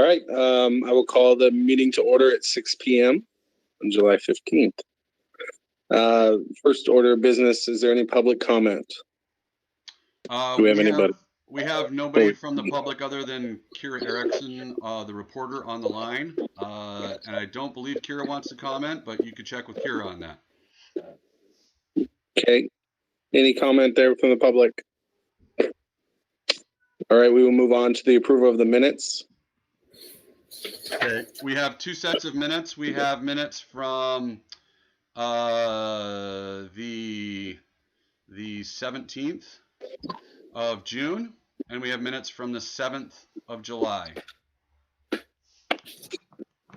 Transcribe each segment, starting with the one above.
All right. I will call the meeting to order at 6 p.m. on July 15th. First order of business, is there any public comment? Do we have anybody? We have nobody from the public other than Kira Erickson, the reporter, on the line. And I don't believe Kira wants to comment, but you could check with Kira on that. Okay. Any comment there from the public? All right, we will move on to the approval of the minutes. Okay, we have two sets of minutes. We have minutes from the 17th of June, and we have minutes from the 7th of July.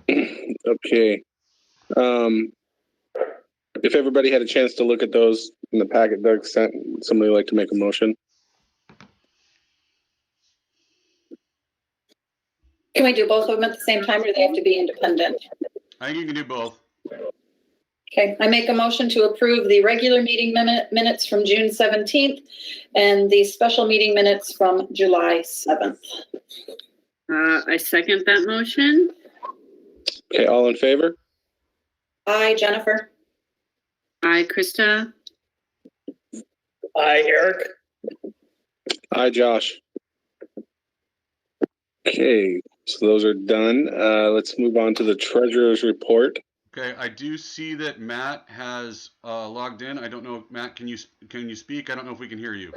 Okay. If everybody had a chance to look at those in the packet Doug sent, somebody like to make a motion? Can we do both of them at the same time, or do they have to be independent? I think you can do both. Okay, I make a motion to approve the regular meeting minutes from June 17th and the special meeting minutes from July 7th. I second that motion. Okay, all in favor? Aye, Jennifer. Aye, Krista. Aye, Eric. Aye, Josh. Okay, so those are done. Let's move on to the treasurer's report. Okay, I do see that Matt has logged in. I don't know, Matt, can you speak? I don't know if we can hear you.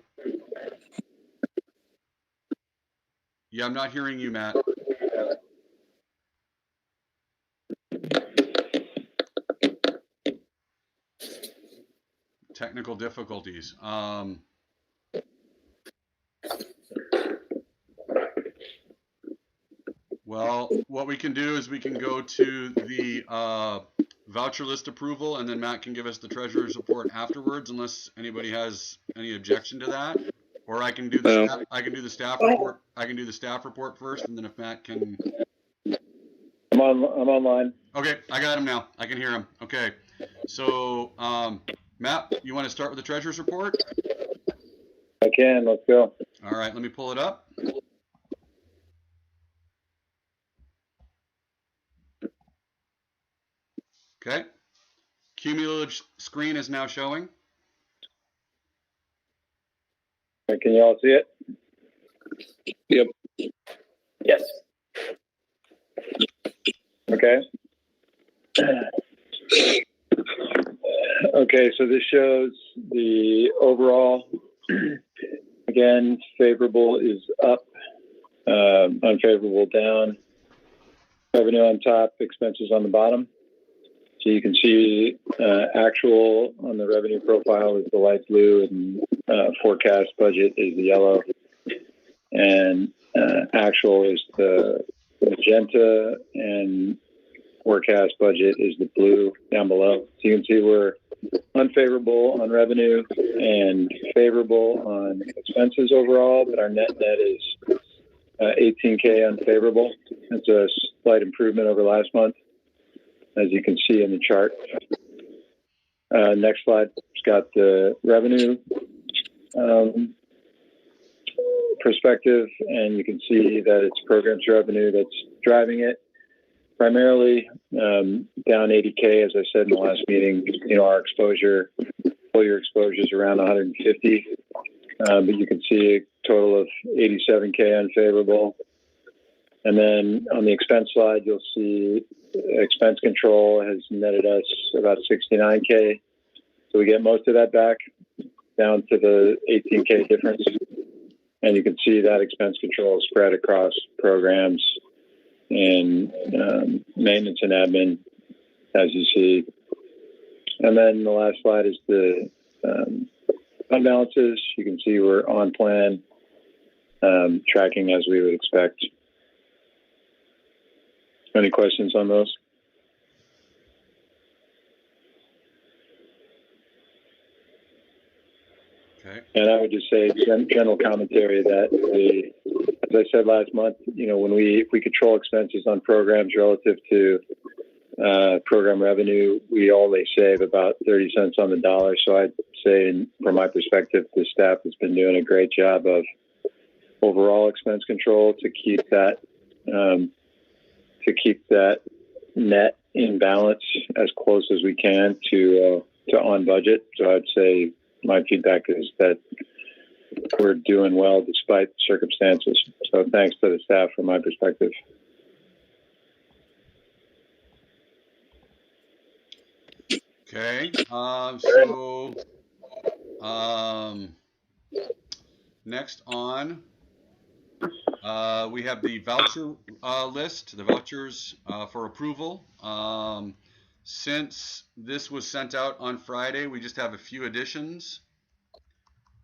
Yeah, I'm not hearing you, Matt. Technical difficulties. Well, what we can do is we can go to the voucher list approval, and then Matt can give us the treasurer's report afterwards, unless anybody has any objection to that. Or I can do the staff, I can do the staff report. I can do the staff report first, and then if Matt can. I'm online. Okay, I got him now. I can hear him. Okay, so Matt, you want to start with the treasurer's report? I can. Let's go. All right, let me pull it up. Okay, cumulative screen is now showing. Can you all see it? Yep. Yes. Okay. Okay, so this shows the overall, again, favorable is up, unfavorable down, revenue on top, expenses on the bottom. So you can see actual on the revenue profile is the light blue, and forecast budget is the yellow, and actual is the magenta, and forecast budget is the blue down below. So you can see we're unfavorable on revenue and favorable on expenses overall, but our net is $18K unfavorable. It's a slight improvement over last month, as you can see in the chart. Next slide, it's got the revenue perspective, and you can see that it's programs revenue that's driving it. Primarily down 80K, as I said in the last meeting. You know, our exposure, full year exposure is around 150, but you can see a total of 87K unfavorable. And then on the expense slide, you'll see expense control has netted us about 69K. So we get most of that back down to the 18K difference. And you can see that expense control is spread across programs and maintenance and admin, as you see. And then the last slide is the fund balances. You can see we're on plan, tracking as we would expect. Any questions on those? Okay. And I would just say general commentary that as I said last month, you know, if we control expenses on programs relative to program revenue, we always save about 30 cents on the dollar. So I'd say, from my perspective, the staff has been doing a great job of overall expense control to keep that to keep that net in balance as close as we can to on budget. So I'd say my feedback is that we're doing well despite circumstances. So thanks to the staff from my perspective. Okay. Next on, we have the voucher list, the vouchers for approval. Since this was sent out on Friday, we just have a few additions.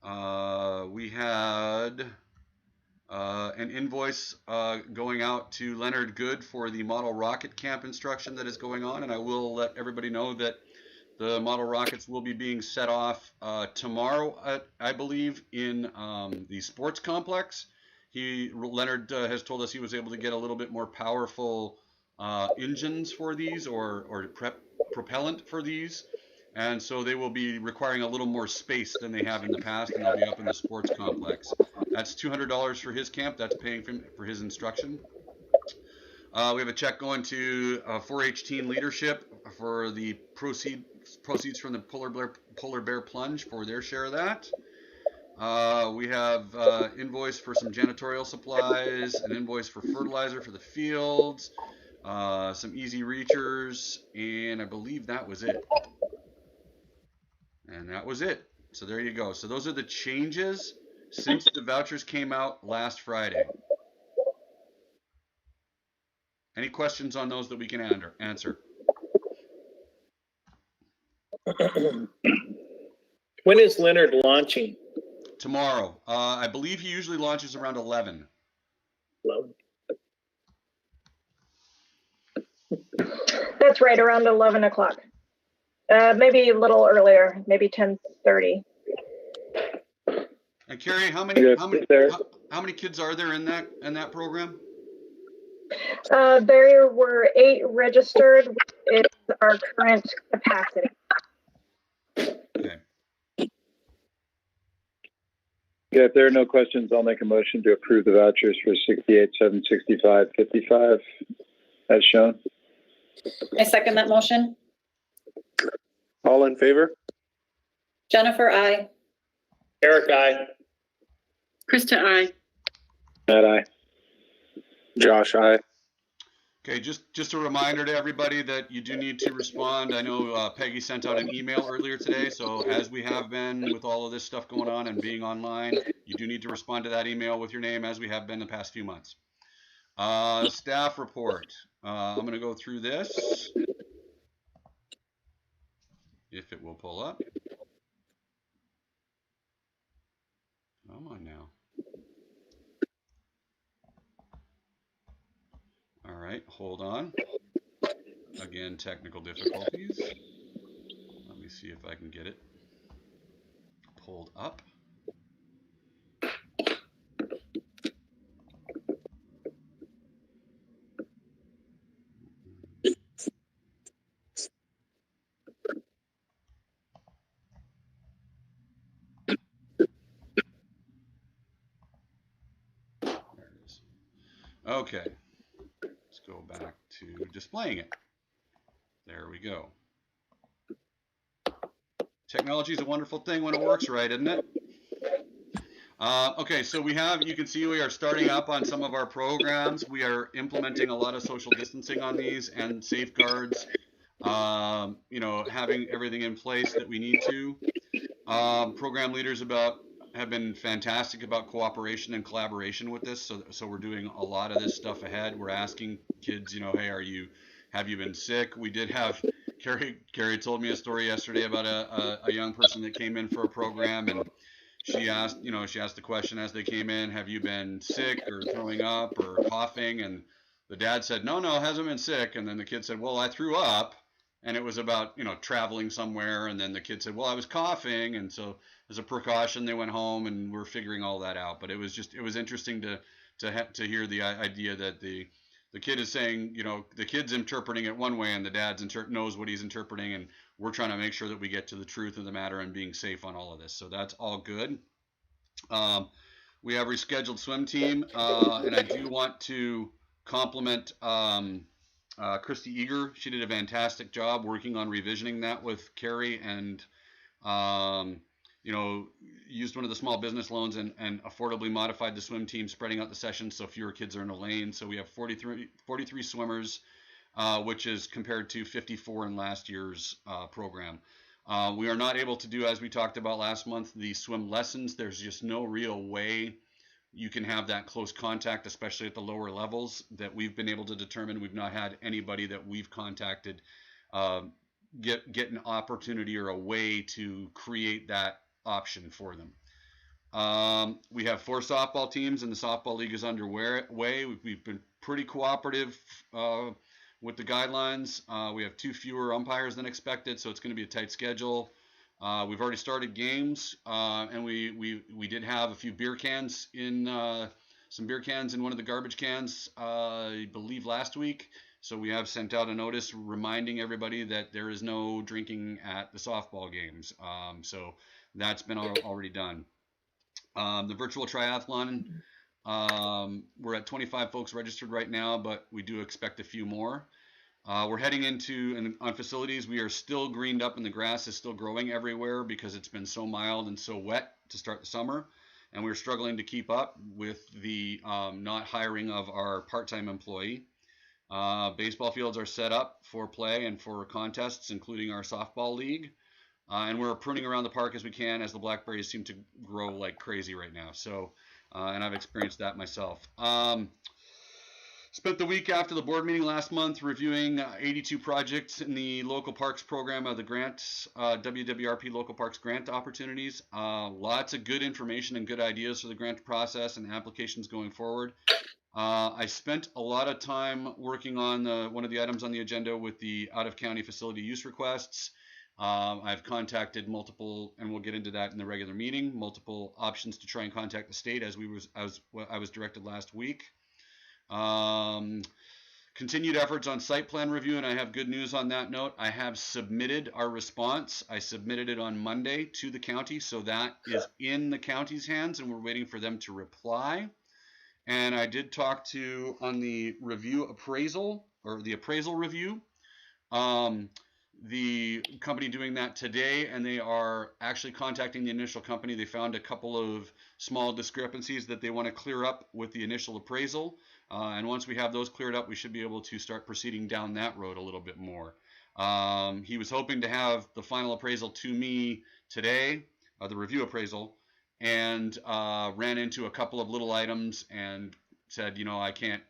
We had an invoice going out to Leonard Good for the model rocket camp instruction that is going on, and I will let everybody know that the model rockets will be being set off tomorrow, I believe, in the sports complex. Leonard has told us he was able to get a little bit more powerful engines for these, or propellant for these, and so they will be requiring a little more space than they have in the past, and they'll be up in the sports complex. That's $200 for his camp. That's paying for his instruction. We have a check going to 4-H Teen Leadership for the proceeds from the Polar Bear Plunge for their share of that. We have invoice for some janitorial supplies, an invoice for fertilizer for the fields, some easy reachers, and I believe that was it. And that was it. So there you go. So those are the changes since the vouchers came out last Friday. Any questions on those that we can answer? When is Leonard launching? Tomorrow. I believe he usually launches around 11. That's right, around 11 o'clock. Maybe a little earlier, maybe 10:30. And Carrie, how many kids are there in that program? There were 8 registered, which is our current capacity. Okay. Yeah, if there are no questions, I'll make a motion to approve the vouchers for 68, 765, 55 as shown. I second that motion. All in favor? Jennifer, I. Eric, I. Krista, I. Matt, aye. Josh, aye. Okay, just a reminder to everybody that you do need to respond. I know Peggy sent out an email earlier today, so as we have been with all of this stuff going on and being online, you do need to respond to that email with your name as we have been the past few months. Staff report. I'm going to go through this, if it will pull up. Come on now. All right, hold on. Again, technical difficulties. Let me see if I can get it pulled up. There it is. Okay. Let's go back to displaying it. There we go. Technology is a wonderful thing when it works right, isn't it? Okay, so you can see we are starting up on some of our programs. We are implementing a lot of social distancing on these and safeguards, having everything in place that we need to. Program leaders have been fantastic about cooperation and collaboration with this. So we're doing a lot of this stuff ahead. We're asking kids, hey, have you been sick? We did have, Carrie told me a story yesterday about a young person that came in for a program, and she asked the question as they came in, have you been sick or throwing up or coughing? And the dad said, no, hasn't been sick. And then the kid said, well, I threw up. And it was about, traveling somewhere. And then the kid said, well, I was coughing. And so as a precaution, they went home and we're figuring all that out. But it was interesting to hear the idea that the kid is saying, the kid's interpreting it one way and the dad knows what he's interpreting. And we're trying to make sure that we get to the truth of the matter and being safe on all of this. So that's all good. We have rescheduled swim team. And I do want to compliment Christy Eager, she did a fantastic job working on revisioning that with Carrie, and used one of the small business loans and affordably modified the swim team, spreading out the sessions so fewer kids are in a lane. So we have 43 swimmers, which is compared to 54 in last year's program. We are not able to do, as we talked about last month, the swim lessons. There's just no real way you can have that close contact, especially at the lower levels, that we've been able to determine. We've not had anybody that we've contacted get an opportunity or a way to create that option for them. We have 4 softball teams, and the softball league is underway. We've been pretty cooperative with the guidelines. We have 2 fewer umpires than expected, so it's going to be a tight schedule. We've already started games, and we did have a few beer cans in some beer cans in one of the garbage cans, I believe last week. So we have sent out a notice reminding everybody that there is no drinking at the softball games. So that's been already done. The virtual triathlon, we're at 25 folks registered right now, but we do expect a few more. We're heading into, and on facilities, we are still greened up and the grass is still growing everywhere because it's been so mild and so wet to start the summer. And we're struggling to keep up with the not hiring of our part-time employee. Baseball fields are set up for play and for contests, including our softball league. And we're pruning around the park as we can, as the blackberries seem to grow like crazy right now. So, and I've experienced that myself. Spent the week after the board meeting last month reviewing 82 projects in the local parks program of the grants, SWPRD local parks grant opportunities. Lots of good information and good ideas for the grant process and applications going forward. I spent a lot of time working on one of the items on the agenda with the out-of-county facility use requests. I've contacted multiple, and we'll get into that in the regular meeting, multiple options to try and contact the state as I was directed last week. Continued efforts on site plan review, and I have good news on that note. I have submitted our response. I submitted it on Monday to the county, so that is in the county's hands, and we're waiting for them to reply. And I did talk to, on the review appraisal, or the appraisal review, the company doing that today, and they are actually contacting the initial company. They found a couple of small discrepancies that they want to clear up with the initial appraisal. And once we have those cleared up, we should be able to start proceeding down that road a little bit more. He was hoping to have the final appraisal to me today, the review appraisal, and ran into a couple of little items and said, I can't,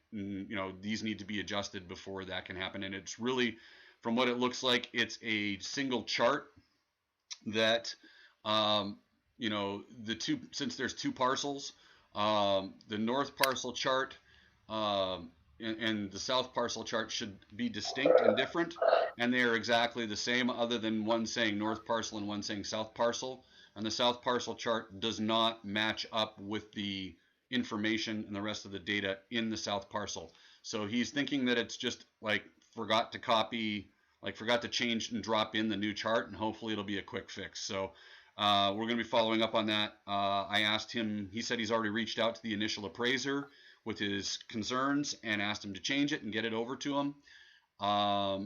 these need to be adjusted before that can happen. And it's really, from what it looks like, it's a single chart that, the two, since there's 2 parcels, the north parcel chart and the south parcel chart should be distinct and different, and they are exactly the same, other than one saying north parcel and one saying south parcel. And the south parcel chart does not match up with the information and the rest of the data in the south parcel. So he's thinking that it's just like forgot to change and drop in the new chart, and hopefully it'll be a quick fix. So we're going to be following up on that. I asked him, he said he's already reached out to the initial appraiser with his concerns and asked him to change it and get it over to him.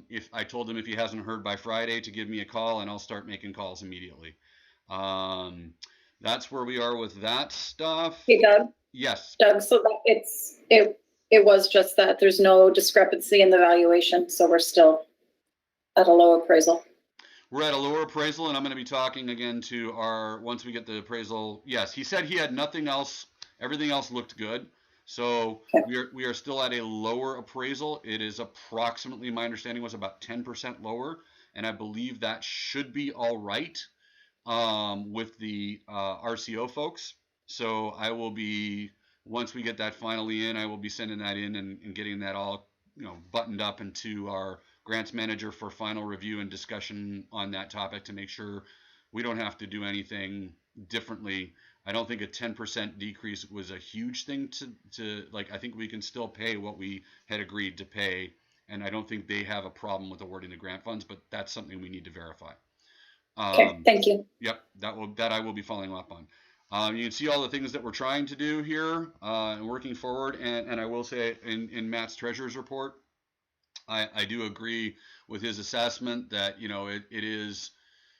If I told him if he hasn't heard by Friday to give me a call, and I'll start making calls immediately. That's where we are with that stuff. Hey, Doug. Yes. Doug, so that it was just that there's no discrepancy in the valuation, so we're still at a low appraisal. We're at a lower appraisal, and I'm going to be talking again to once we get the appraisal. Yes, he said he had nothing else. Everything else looked good. So okay. we are still at a lower appraisal. It is approximately, my understanding was about 10% lower, and I believe that should be all right with the RCO folks. So I will be, once we get that finally in, I will be sending that in and getting that all buttoned up into our grants manager for final review and discussion on that topic to make sure we don't have to do anything differently. I don't think a 10% decrease was a huge thing to like. I think we can still pay what we had agreed to pay, and I don't think they have a problem with awarding the grant funds, but that's something we need to verify. Okay, thank you. Yep, that I will be following up on. You can see all the things that we're trying to do here and working forward, and I will say in Matt's treasurer's report, I do agree with his assessment that, you know, it is,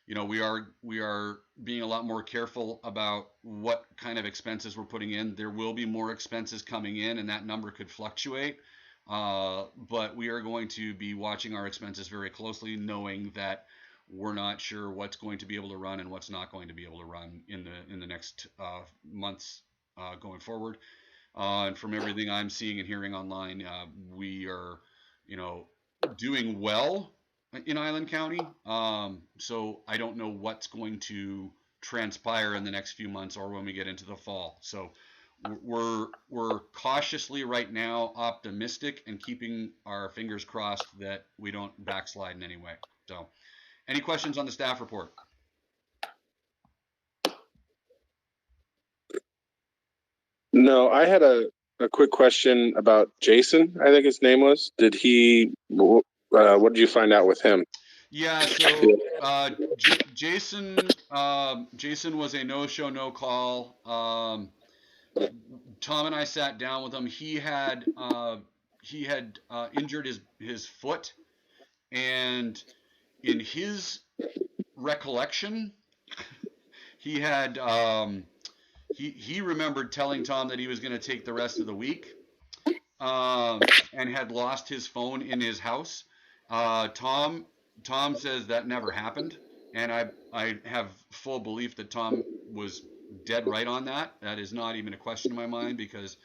you know, we are being a lot more careful about what kind of expenses we're putting in. There will be more expenses coming in, and that number could fluctuate. But we are going to be watching our expenses very closely, knowing that we're not sure what's going to be able to run and what's not going to be able to run in the next months going forward. And from everything I'm seeing and hearing online, we are, you know, doing well in Island County. So I don't know what's going to transpire in the next few months or when we get into the fall. So we're cautiously right now optimistic and keeping our fingers crossed that we don't backslide in any way. So, any questions on the staff report? No, I had a quick question about Jason, I think his name was. Did he, what did you find out with him? Yeah, so Jason was a no-show, no-call. Tom and I sat down with him. He had injured his foot, and in his recollection, he had he remembered telling Tom that he was going to take the rest of the week, and had lost his phone in his house. Tom says that never happened, and I have full belief that Tom was dead right on that. That is not even a question in my mind, because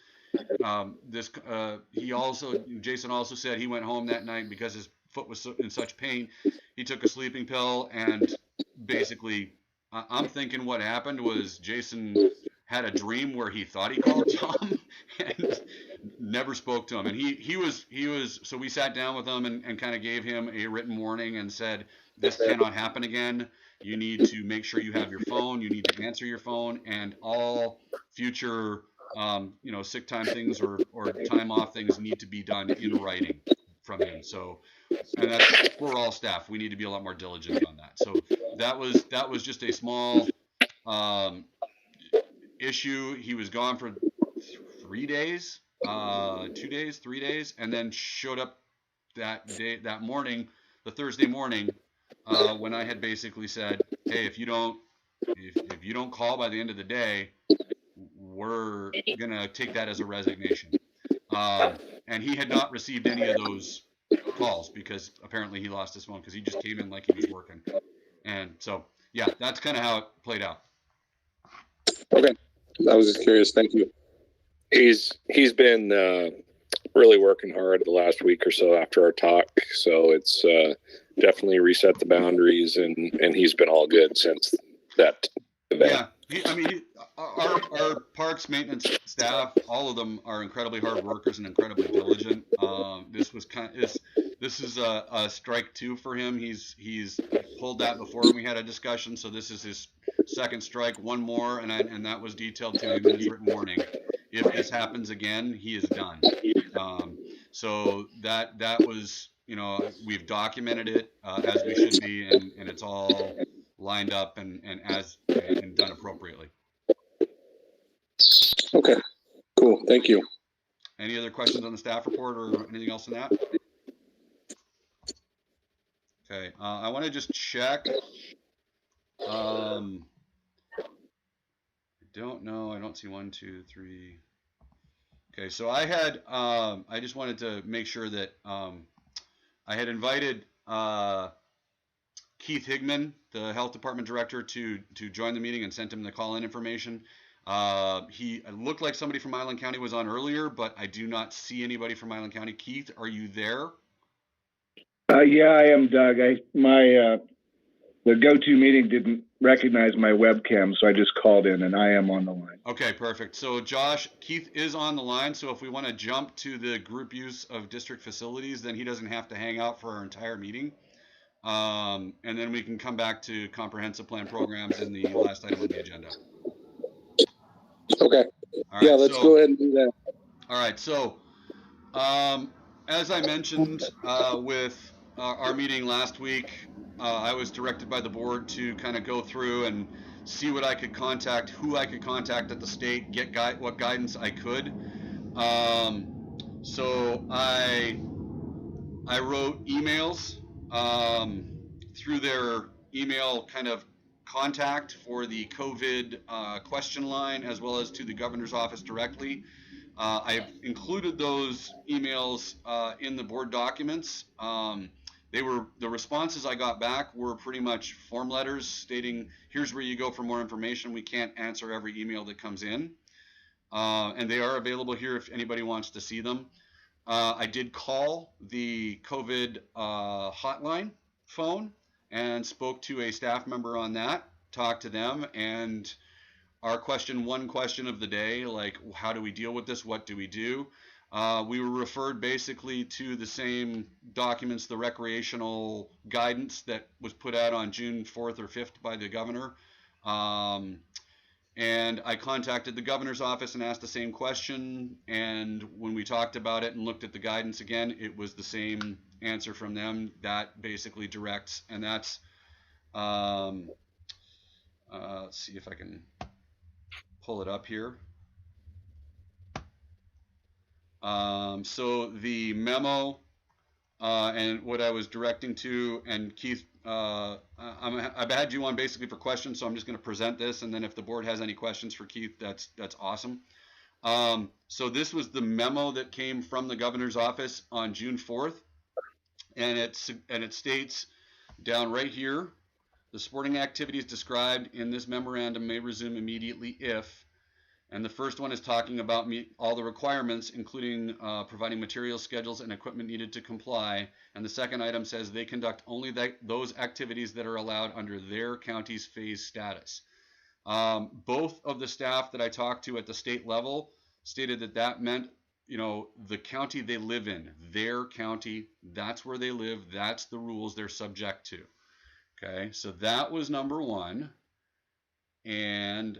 Jason also said he went home that night because his foot was in such pain. He took a sleeping pill, and basically, I'm thinking what happened was Jason had a dream where he thought he called Tom and never spoke to him. And he was so we sat down with him and kind of gave him a written warning and said, this cannot happen again. You need to make sure you have your phone. You need to answer your phone, and all future sick time things or time off things need to be done in writing from him. So, and that's for all staff. We need to be a lot more diligent on that. So that was just a small issue. He was gone for 3 days, 2 days, 3 days, and then showed up that morning, the Thursday morning, when I had basically said, hey, if you don't call by the end of the day, we're gonna take that as a resignation. And he had not received any of those calls because apparently he lost his phone, because he just came in like he was working. And so, yeah, that's kind of how it played out. Okay, I was just curious. Thank you. He's been really working hard the last week or so after our talk, so it's definitely reset the boundaries, and he's been all good since that event. Yeah, our parks maintenance staff, all of them are incredibly hard workers and incredibly diligent. This is a strike 2 for him. He's pulled that before, and we had a discussion. So this is his second strike, one more, and that was detailed to him in his written warning. If this happens again, he is done. So that was, we've documented it as we should be, and it's all lined up and done appropriately. Okay, cool. Thank you. Any other questions on the staff report or anything else in that? Okay, I want to just check. I don't know. I don't see 1, 2, 3. Okay, so I had, I just wanted to make sure that I had invited Keith Higman, the health department director, to join the meeting, and sent him the call-in information. He looked like somebody from Island County was on earlier, but I do not see anybody from Island County. Keith, are you there? Yeah, I am, Doug. The go-to meeting didn't recognize my webcam, so I just called in, and I am on the line. Okay, perfect. So Josh, Keith is on the line, so if we want to jump to the group use of district facilities, then he doesn't have to hang out for our entire meeting. And then we can come back to comprehensive plan programs in the last item on the agenda. Okay. Right, yeah, let's go ahead and do that. All right. So, as I mentioned with our meeting last week, I was directed by the board to kind of go through and see what I could contact, who I could contact at the state, get what guidance I could. So I I wrote emails through their email kind of contact for the COVID question line, as well as to the governor's office directly. I've included those emails in the board documents. The responses I got back were pretty much form letters stating, here's where you go for more information. We can't answer every email that comes in. And they are available here if anybody wants to see them. I did call the COVID hotline phone and spoke to a staff member on that, talked to them, and our one question of the day, like, how do we deal with this? What do we do? We were referred basically to the same documents, the recreational guidance that was put out on June 4th or 5th by the governor. And I contacted the governor's office and asked the same question. And when we talked about it and looked at the guidance again, it was the same answer from them. That basically directs, and that's, let's see if I can pull it up here. So the memo and what I was directing to, and Keith, I've had you on basically for questions, so I'm just going to present this, and then if the board has any questions for Keith, that's awesome. So this was the memo that came from the governor's office on June 4th, and it states down right here, the sporting activities described in this memorandum may resume immediately if. And the first one is talking about all the requirements, including providing material schedules and equipment needed to comply. And the second item says they conduct only those activities that are allowed under their county's phase status. Both of the staff that I talked to at the state level stated that that meant, you know, the county they live in, their county, that's where they live, that's the rules they're subject to. Okay, so that was number one. And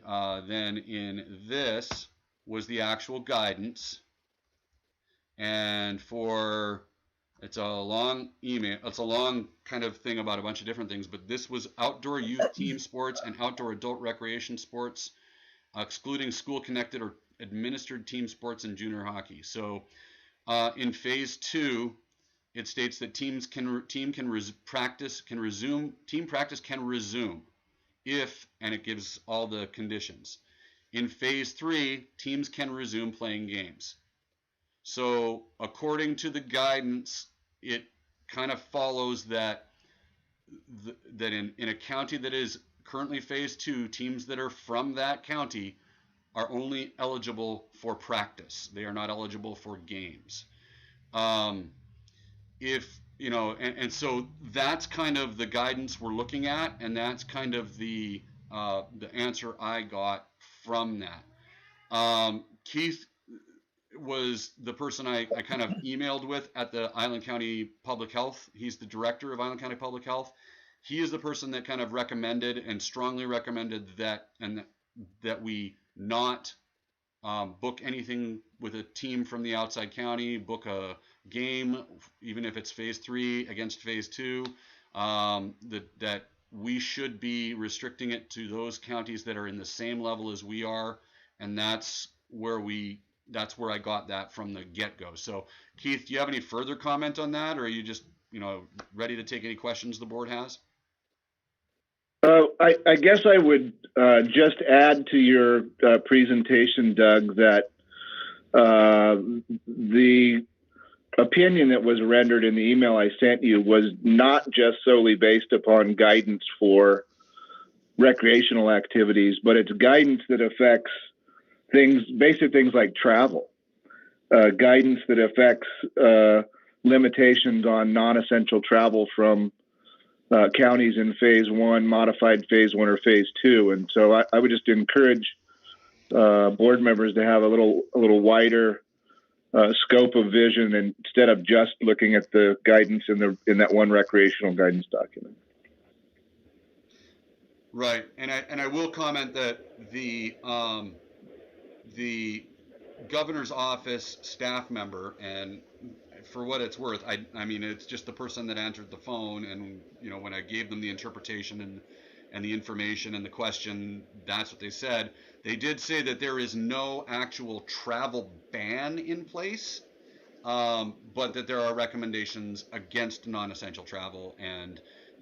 then in this was the actual guidance. And it's a long email, it's a long kind of thing about a bunch of different things, but this was outdoor youth team sports and outdoor adult recreation sports, excluding school-connected or administered team sports and junior hockey. So in phase 2, it states that team practice can resume if, and it gives all the conditions. In phase 3, teams can resume playing games. So according to the guidance, it kind of follows that in a county that is currently phase 2, teams that are from that county are only eligible for practice. They are not eligible for games. You know, and so that's kind of the guidance we're looking at, and that's kind of the answer I got from that. Keith was the person I kind of emailed with at the Island County Public Health. He's the director of Island County Public Health. He is the person that kind of recommended and strongly recommended that we not book anything with a team from the outside county, book a game, even if it's phase 3 against phase 2, that we should be restricting it to those counties that are in the same level as we are. And that's where I got that from the get-go. So Keith, do you have any further comment on that, or are you just, you know, ready to take any questions the board has? I guess I would just add to your presentation, Doug, that the opinion that was rendered in the email I sent you was not just solely based upon guidance for recreational activities, but it's guidance that affects basic things like travel, guidance that affects limitations on non-essential travel from counties in phase 1, modified phase 1 or phase 2. And so I would just encourage board members to have a little wider scope of vision instead of just looking at the guidance in that one recreational guidance document. Right, and I will comment that the governor's office staff member, and for what it's worth, I mean, it's just the person that answered the phone, and, you know, when I gave them the interpretation and the information and the question, that's what they said. They did say that there is no actual travel ban in place. but that there are recommendations against non-essential travel, and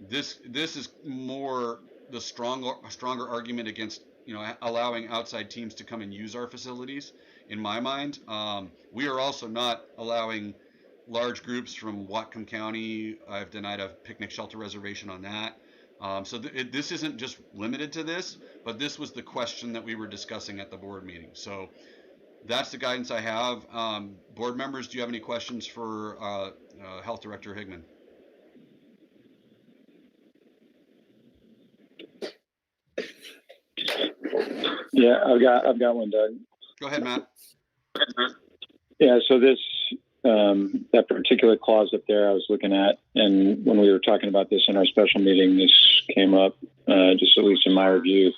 this is more the stronger argument against allowing outside teams to come and use our facilities. In my mind, we are also not allowing large groups from Whatcom County. I've denied a picnic shelter reservation on that. So this isn't just limited to this, but this was the question that we were discussing at the board meeting. So that's the guidance I have. Board members, do you have any questions for Health Director Higman? Yeah, I've got one, Doug. Go ahead, Matt. Yeah, so this that particular clause up there I was looking at, and when we were talking about this in our special meeting, this came up, just at least in my review.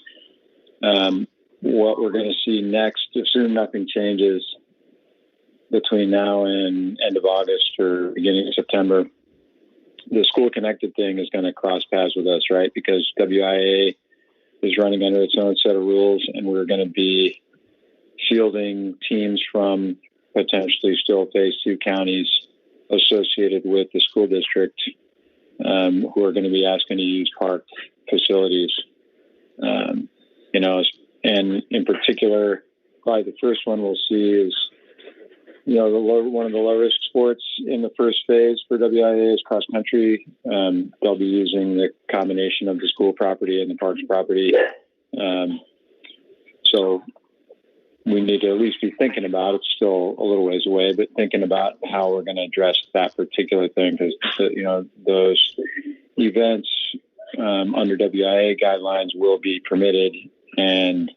What we're going to see next, assume nothing changes between now and end of August or beginning of September, the school connected thing is going to cross paths with us, right? Because WIA is running under its own set of rules, and we're going to be fielding teams from potentially still phase 2 counties associated with the school district, who are going to be asking to use park facilities. And in particular, probably the first one we'll see is, one of the lowest sports in the first phase for WIA is cross country. They'll be using the combination of the school property and the parks property. So we need to at least be thinking about it. It's still a little ways away, but thinking about how we're going to address that particular thing, because those events under WIA guidelines will be permitted, and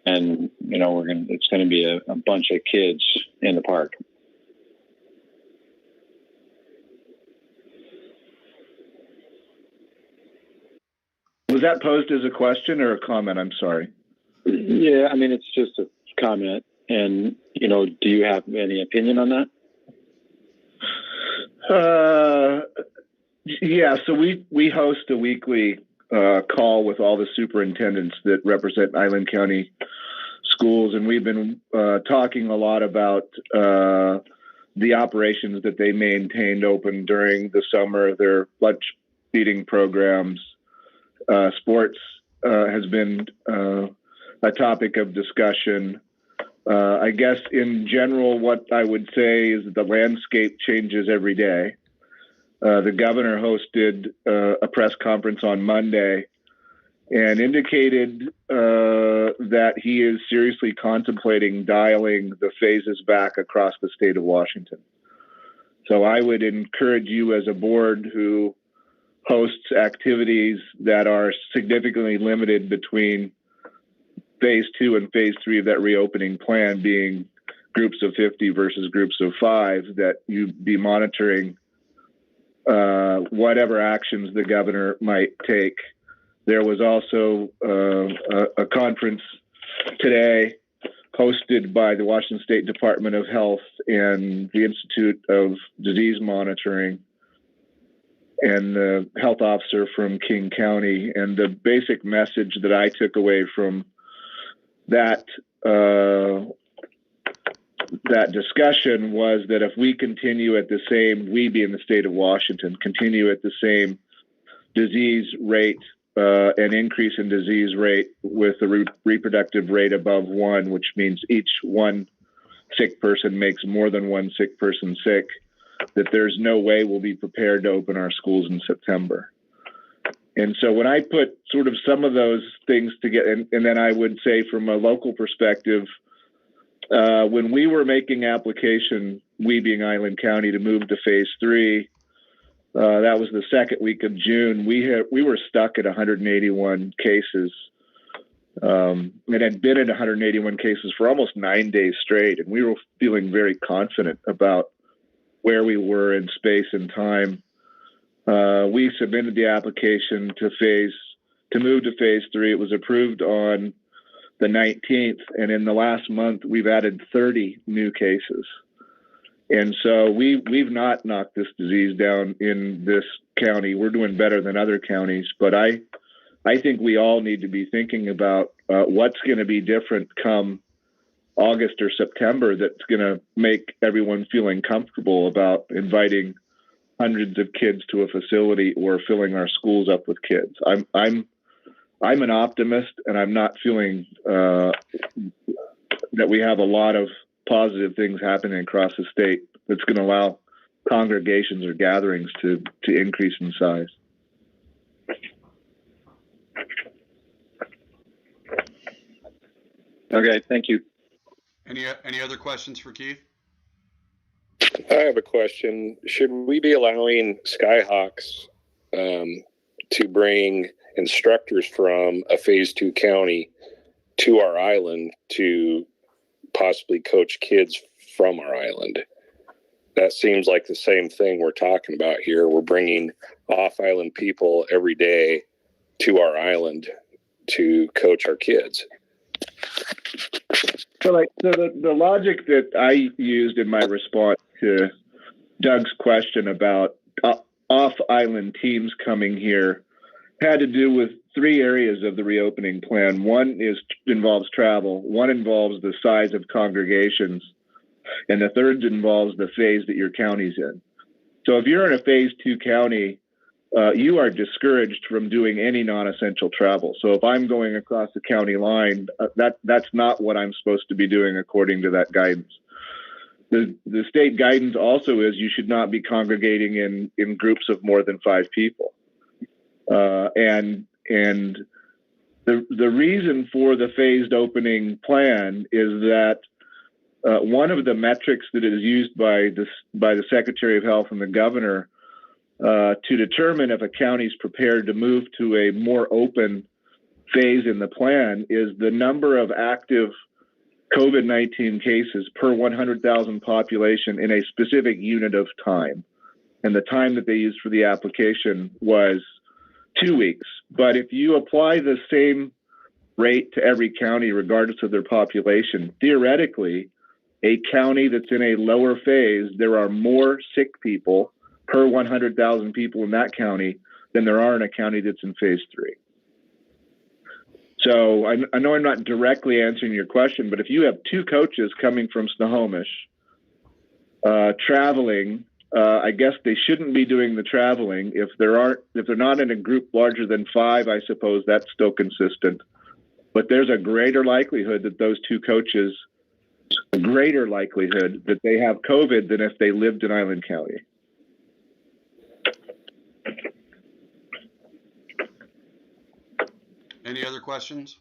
it's going to be a bunch of kids in the park. Was that posed as a question or a comment? I'm sorry. Yeah, I mean, it's just a comment. And, do you have any opinion on that? Yeah, so we host a weekly call with all the superintendents that represent Island County schools, and we've been talking a lot about the operations that they maintained open during the summer, their lunch feeding programs. Sports has been a topic of discussion. I guess in general, what I would say is that the landscape changes every day. The governor hosted a press conference on Monday and indicated that he is seriously contemplating dialing the phases back across the state of Washington. So I would encourage you as a board who hosts activities that are significantly limited between phase 2 and phase 3 of that reopening plan, being groups of 50 versus groups of 5, that you be monitoring whatever actions the governor might take. There was also a conference today hosted by the Washington State Department of Health and the Institute of Disease Monitoring and the health officer from King County. And the basic message that I took away from that discussion was that if we continue at the same, we being the state of Washington, continue at the same disease rate, an increase in disease rate with a reproductive rate above 1, which means each one sick person makes more than one sick person sick, that there's no way we'll be prepared to open our schools in September. And so when I put sort of some of those things together, and then I would say from a local perspective, when we were making application, we being Island County, to move to phase 3, that was the second week of June. We were stuck at 181 cases. It had been at 181 cases for almost 9 days straight, and we were feeling very confident about where we were in space and time. We submitted the application to move to phase 3. It was approved on the 19th, and in the last month, we've added 30 new cases. And so we've not knocked this disease down in this county. We're doing better than other counties, but I think we all need to be thinking about what's going to be different come August or September that's going to make everyone feeling comfortable about inviting hundreds of kids to a facility or filling our schools up with kids. I'm an optimist, and I'm not feeling that we have a lot of positive things happening across the state that's going to allow congregations or gatherings to increase in size. Okay, thank you. Any other questions for Keith? I have a question. Should we be allowing Skyhawks to bring instructors from a phase 2 county to our island to possibly coach kids from our island? That seems like the same thing we're talking about here. We're bringing off-island people every day to our island to coach our kids. So the logic that I used in my response to Doug's question about off-island teams coming here had to do with 3 areas of the reopening plan. One involves travel, one involves the size of congregations, and the third involves the phase that your county's in. So if you're in a phase 2 county, you are discouraged from doing any non-essential travel. So if I'm going across the county line, that's not what I'm supposed to be doing according to that guidance. The state guidance also is you should not be congregating in groups of more than 5 people. And the reason for the phased opening plan is that one of the metrics that is used by the Secretary of Health and the governor to determine if a county is prepared to move to a more open phase in the plan is the number of active COVID-19 cases per 100,000 population in a specific unit of time. And the time that they used for the application was 2 weeks. But if you apply the same rate to every county, regardless of their population, theoretically, a county that's in a lower phase, there are more sick people per 100,000 people in that county than there are in a county that's in phase 3. So I know I'm not directly answering your question, but if you have 2 coaches coming from Snohomish traveling, I guess they shouldn't be doing the traveling. If they're not in a group larger than 5, I suppose that's still consistent. But there's a greater likelihood that those 2 coaches, a greater likelihood that they have COVID than if they lived in Island County. Any other questions?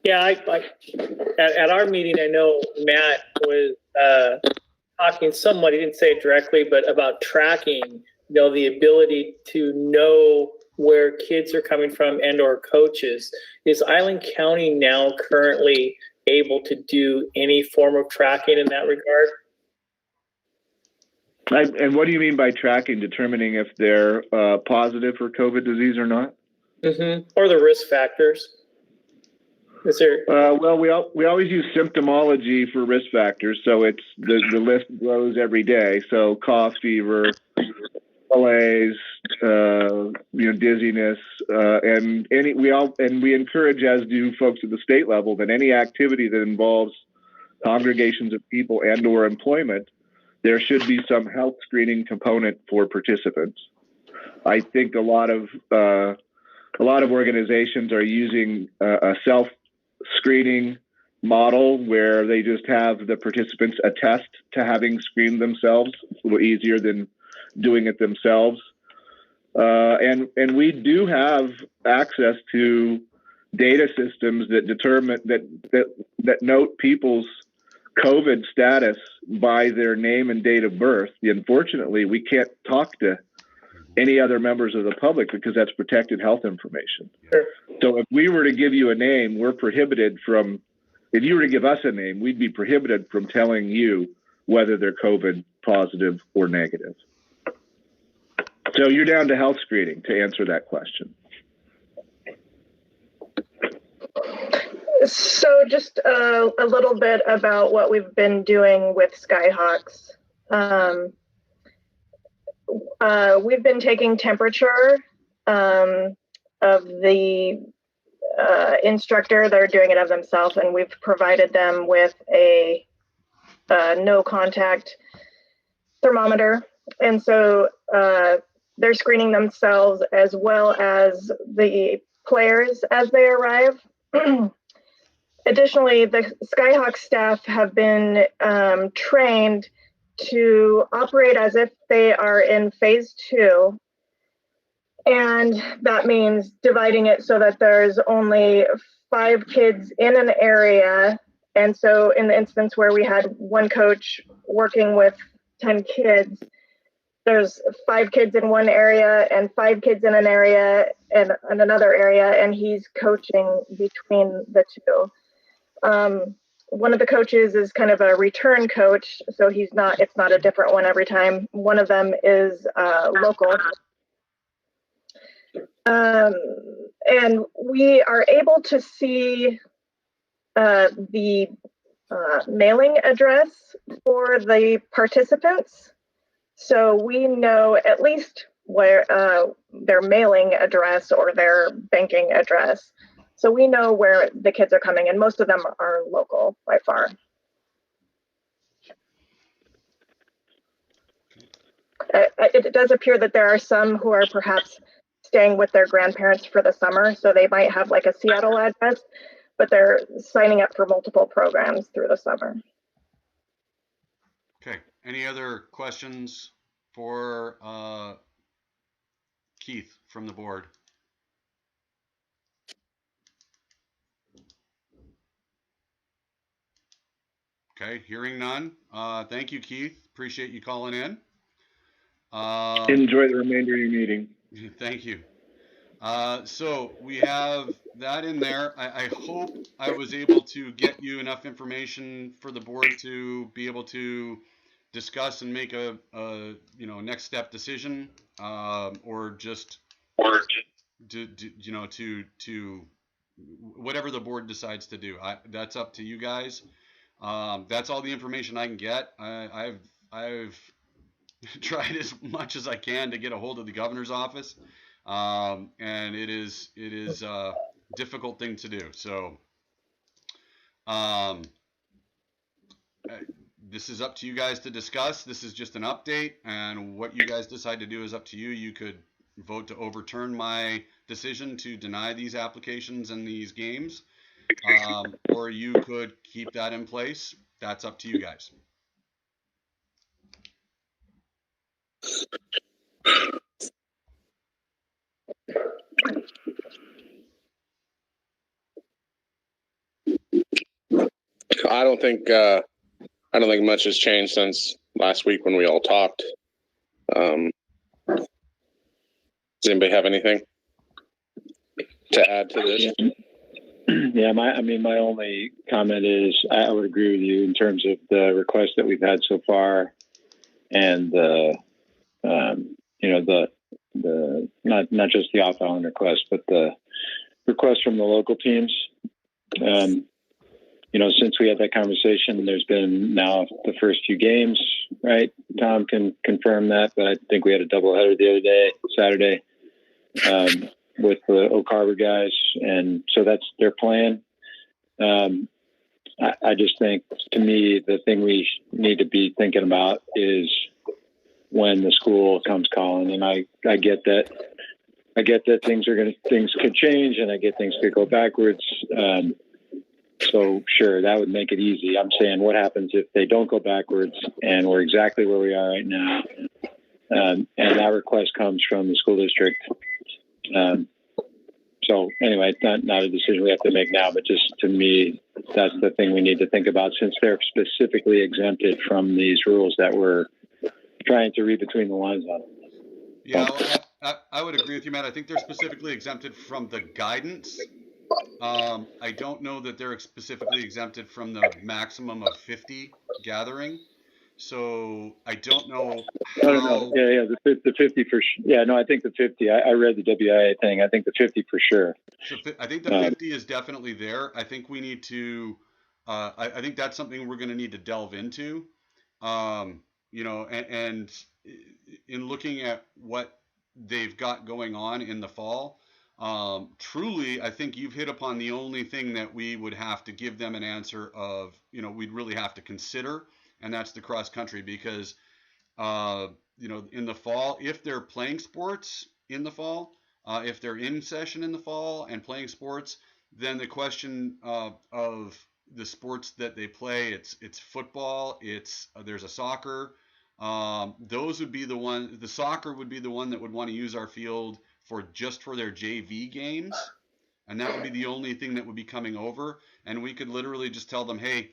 Yeah, at our meeting, I know Matt was talking somewhat, he didn't say it directly, but about tracking, the ability to know where kids are coming from and or coaches. Is Island County now currently able to do any form of tracking in that regard? And what do you mean by tracking, determining if they're positive for COVID disease or not? Mm-hmm. Or the risk factors? Is there? Well, we always use symptomology for risk factors, so it's the list grows every day. So cough, fever, malaise, dizziness, and we encourage, as do folks at the state level, that any activity that involves congregations of people and or employment, there should be some health screening component for participants. I think a lot of organizations are using a self-screening model where they just have the participants attest to having screened themselves. It's a little easier than doing it themselves. And we do have access to data systems that determine that note people's COVID status by their name and date of birth. Unfortunately, we can't talk to any other members of the public because that's protected health information. Sure. So if we were to give you a name, we're prohibited from, if you were to give us a name, we'd be prohibited from telling you whether they're COVID positive or negative. So you're down to health screening to answer that question. So just a little bit about what we've been doing with Skyhawks. We've been taking temperature of the instructor. They're doing it of themselves, and we've provided them with a no contact thermometer. And so they're screening themselves as well as the players as they arrive. Additionally, the Skyhawk staff have been trained to operate as if they are in phase 2. And that means dividing it so that there's only 5 kids in an area. And so in the instance where we had one coach working with 10 kids, there's 5 kids in one area and 5 kids in an area and another area, and he's coaching between the two. One of the coaches is kind of a return coach, so it's not a different one every time. One of them is local. And we are able to see the mailing address for the participants. So we know at least where their mailing address or their banking address. So we know where the kids are coming, and most of them are local by far. It does appear that there are some who are perhaps staying with their grandparents for the summer, so they might have like a Seattle address, but they're signing up for multiple programs through the summer. Okay, any other questions for Keith from the board? Okay, hearing none. Thank you, Keith. Appreciate you calling in. Enjoy the remainder of your meeting. Thank you. So we have that in there. I hope I was able to get you enough information for the board to be able to discuss and make a next step decision, or just to whatever the board decides to do. That's up to you guys. That's all the information I can get. I've tried as much as I can to get a hold of the governor's office, and it is a difficult thing to do. So this is up to you guys to discuss. This is just an update, and what you guys decide to do is up to you. You could vote to overturn my decision to deny these applications and these games, or you could keep that in place. That's up to you guys. I don't think much has changed since last week when we all talked. Does anybody have anything to add to this? Yeah, my only comment is I would agree with you in terms of the requests that we've had so far, and the not just the off-island request, but the request from the local teams. Since we had that conversation, there's been now the first few games, right? Tom can confirm that, but I think we had a doubleheader the other day, Saturday, with the Oak Harbor guys, and so that's their plan. I just think, to me, the thing we need to be thinking about is when the school comes calling, and I get that things could change, and I get things could go backwards. So sure, that would make it easy. I'm saying, what happens if they don't go backwards and we're exactly where we are right now? And that request comes from the school district. So anyway, it's not a decision we have to make now, but just to me, that's the thing we need to think about, since they're specifically exempted from these rules that we're trying to read between the lines on. Yeah, I would agree with you, Matt. I think they're specifically exempted from the guidance. I don't know that they're specifically exempted from the maximum of 50 gathering. So I don't know how... No. Yeah, the 50 for sure. Yeah, no, I think the 50. I read the WIA thing. I think the 50 for sure. So I think the 50 is definitely there. I think we need to... I think that's something we're going to need to delve into. And in looking at what they've got going on in the fall, Truly, I think you've hit upon the only thing that we would have to give them an answer of, we'd really have to consider, and that's the cross country, because, in the fall, if they're playing sports in the fall, if they're in session in the fall and playing sports, then the question of the sports that they play, it's football, there's a soccer. Those would be the one. The soccer would be the one that would want to use our field for their JV games, and that would be the only thing that would be coming over. And we could literally just tell them, hey,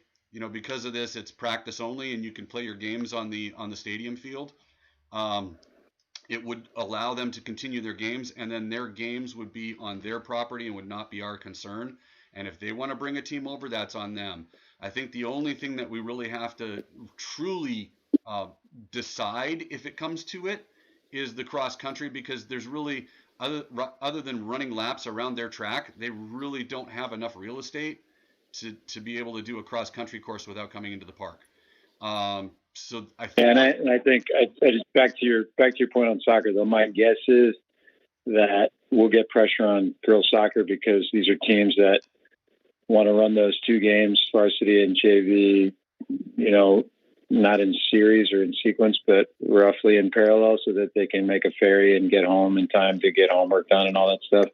because of this, it's practice only, and you can play your games on the stadium field. It would allow them to continue their games, and then their games would be on their property and would not be our concern. And if they want to bring a team over, that's on them. I think the only thing that we really have to truly decide, if it comes to it, is the cross country, because there's really, other than running laps around their track, they really don't have enough real estate to be able to do a cross country course without coming into the park. So I think, I think back to your point on soccer, though, my guess is that we'll get pressure on girls soccer, because these are teams that want to run those two games, varsity and JV, not in series or in sequence, but roughly in parallel, so that they can make a ferry and get home in time to get homework done and all that stuff.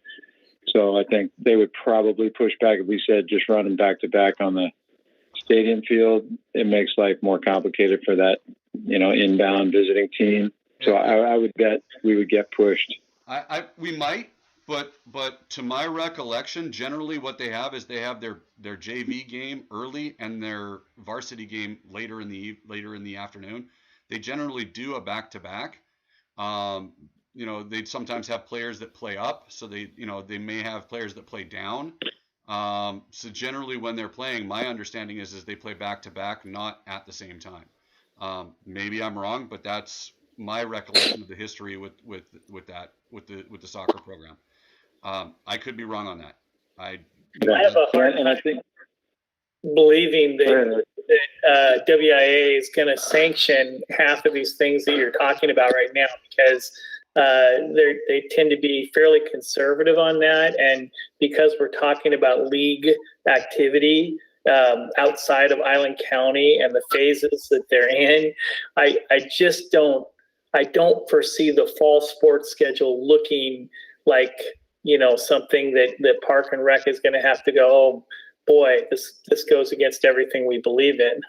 So I think they would probably push back if we said just run them back to back on the stadium field. It makes life more complicated for that, inbound visiting team. So I would bet we would get pushed. We might, but to my recollection, generally what they have is they have their JV game early and their varsity game later in the afternoon. They generally do a back to back. They sometimes have players that play up, so they may have players that play down. So generally when they're playing, my understanding is they play back to back, not at the same time. Maybe I'm wrong, but that's my recollection of the history with the soccer program. I could be wrong on that. I have a hard time believing that WIA is going to sanction half of these things that you're talking about right now, because they tend to be fairly conservative on that. And because we're talking about league activity outside of Island County and the phases that they're in, I don't foresee the fall sports schedule looking like, something that Park and Rec is going to have to go, oh boy, this goes against everything we believe in.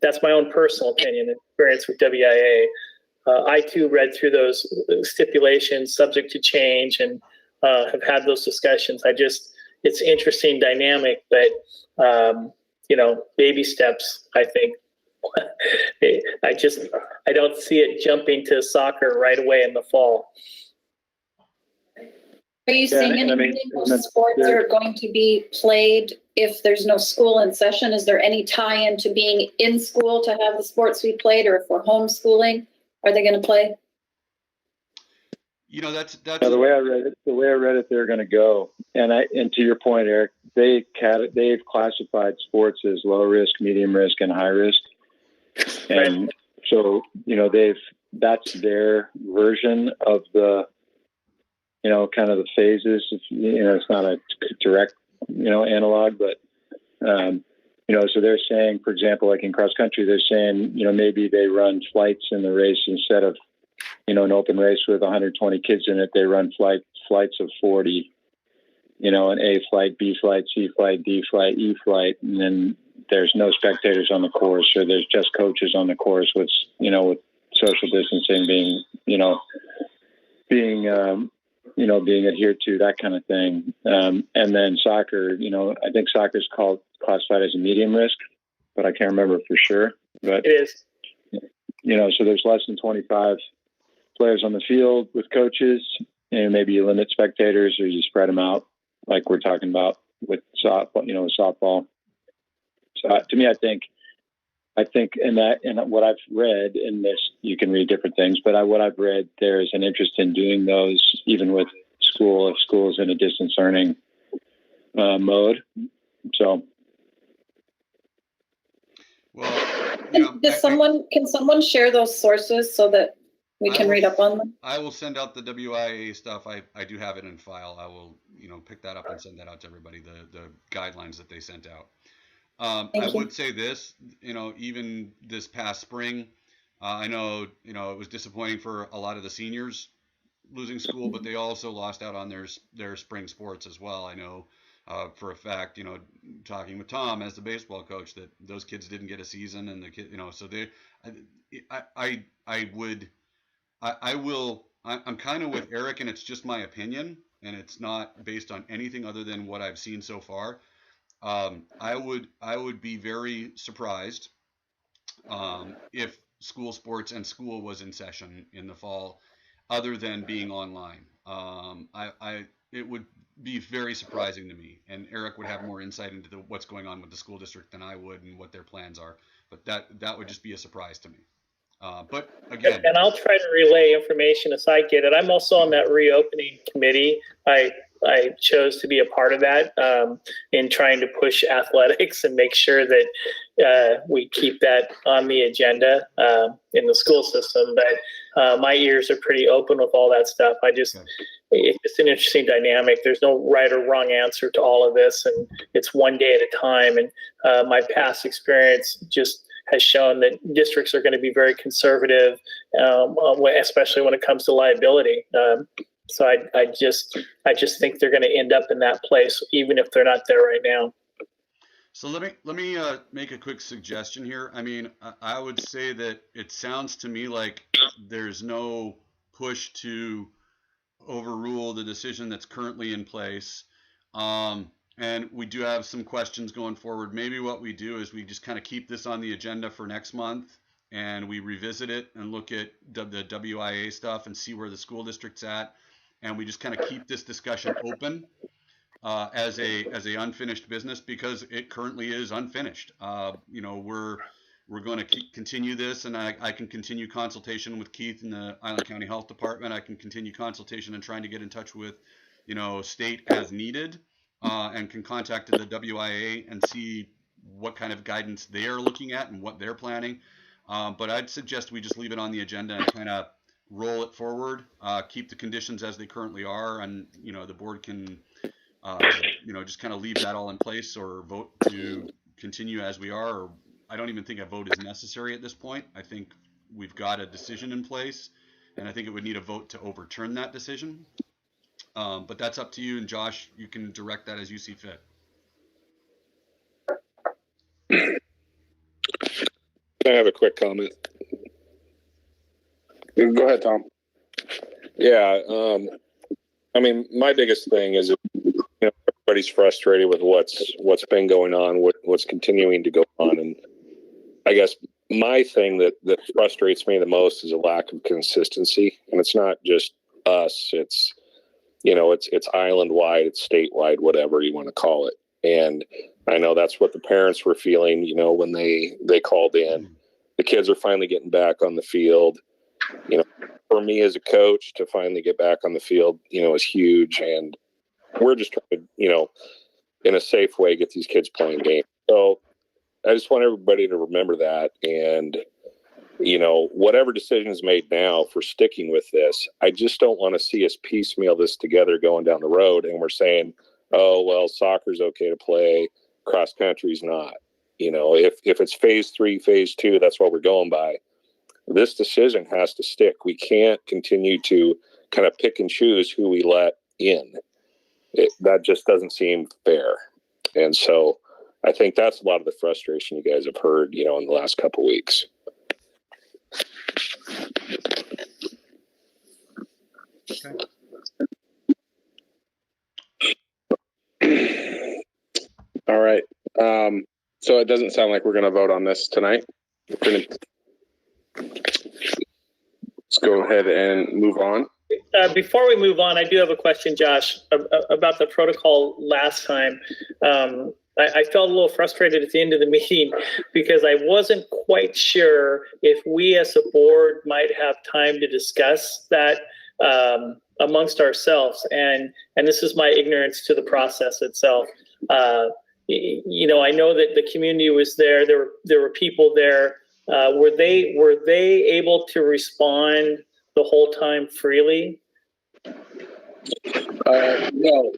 That's my own personal opinion and experience with WIA. I too read through those stipulations subject to change and have had those discussions. It's interesting dynamic, but baby steps, I think. I don't see it jumping to soccer right away in the fall. Are you seeing any sports are going to be played if there's no school in session? Is there any tie-in to being in school to have the sports be played, or if we're homeschooling, are they going to play? That's the way I read it, they're going to go. And to your point, Eric, they've classified sports as low risk, medium risk, and high risk. And so, that's their version of the, kind of the phases. It's not a direct, analog, but, so they're saying, for example, like in cross country, they're saying, maybe they run flights in the race instead of, an open race with 120 kids in it. They run flights of 40, an A flight, B flight, C flight, D flight, E flight. And then there's no spectators on the course, or there's just coaches on the course with social distancing being adhered to, that kind of thing. And then soccer, I think soccer is classified as a medium risk, but I can't remember for sure. But it is, so there's less than 25 players on the field with coaches, and maybe you limit spectators or you spread them out, like we're talking about with softball. With softball. So to me, I think in what I've read in this, you can read different things, but what I've read, there's an interest in doing those even with school, if school's in a distance learning mode. So. Well, can someone share those sources so that we can read up on them? I will send out the WIA stuff. I do have it in file. I will, pick that up and send that out to everybody, the guidelines that they sent out. I would say this, even this past spring, I know, it was disappointing for a lot of the seniors losing school, but they also lost out on their spring sports as well. I know for a fact, talking with Tom as the baseball coach, that those kids didn't get a season, and the kid, so I'm kind of with Eric, and it's just my opinion, and it's not based on anything other than what I've seen so far. I would be very surprised if school sports and school was in session in the fall, other than being online. It would be very surprising to me, and Eric would have more insight into what's going on with the school district than I would, and what their plans are. But that would just be a surprise to me. But again, and I'll try to relay information as I get it. I'm also on that reopening committee. I chose to be a part of that in trying to push athletics and make sure that we keep that on the agenda in the school system. But my ears are pretty open with all that stuff. It's an interesting dynamic. There's no right or wrong answer to all of this, and it's one day at a time. And my past experience just has shown that districts are going to be very conservative, especially when it comes to liability. So I just think they're going to end up in that place, even if they're not there right now. So let me make a quick suggestion here. I mean, I would say that it sounds to me like there's no push to overrule the decision that's currently in place. And we do have some questions going forward. Maybe what we do is we just kind of keep this on the agenda for next month, and we revisit it and look at the WIA stuff and see where the school district's at. And we just kind of keep this discussion open as a unfinished business, because it currently is unfinished. We're going to continue this, and I can continue consultation with Keith in the Island County Health Department. I can continue consultation and trying to get in touch with, state as needed, and can contact the WIA and see what kind of guidance they are looking at and what they're planning. But I'd suggest we just leave it on the agenda and kind of roll it forward, keep the conditions as they currently are, and the board can just kind of leave that all in place, or vote to continue as we are. Or I don't even think a vote is necessary at this point. I think we've got a decision in place, and I think it would need a vote to overturn that decision. But that's up to you, and Josh, you can direct that as you see fit. Can I have a quick comment? Go ahead, Tom. Yeah, I mean, my biggest thing is, everybody's frustrated with what's been going on, what's continuing to go on, and I guess my thing that frustrates me the most is a lack of consistency, and it's not just us; it's it's island wide, it's statewide, whatever you want to call it. And I know that's what the parents were feeling, when they called in. The kids are finally getting back on the field. For me as a coach to finally get back on the field, is huge. And we're just trying to, in a safe way, get these kids playing games. So I just want everybody to remember that. And, whatever decision is made now for sticking with this, I just don't want to see us piecemeal this together going down the road. And we're saying, oh, well, soccer's okay to play, cross country's not. If it's phase 3, phase 2, that's what we're going by. This decision has to stick. We can't continue to kind of pick and choose who we let in. That just doesn't seem fair. And so I think that's a lot of the frustration you guys have heard, in the last couple of weeks. Okay. All right. So it doesn't sound like we're going to vote on this tonight. Let's go ahead and move on. Before we move on, I do have a question, Josh, about the protocol last time. I felt a little frustrated at the end of the meeting because I wasn't quite sure if we as a board might have time to discuss that amongst ourselves. And this is my ignorance to the process itself. I know that the community was there. There were people there. Were they able to respond the whole time freely?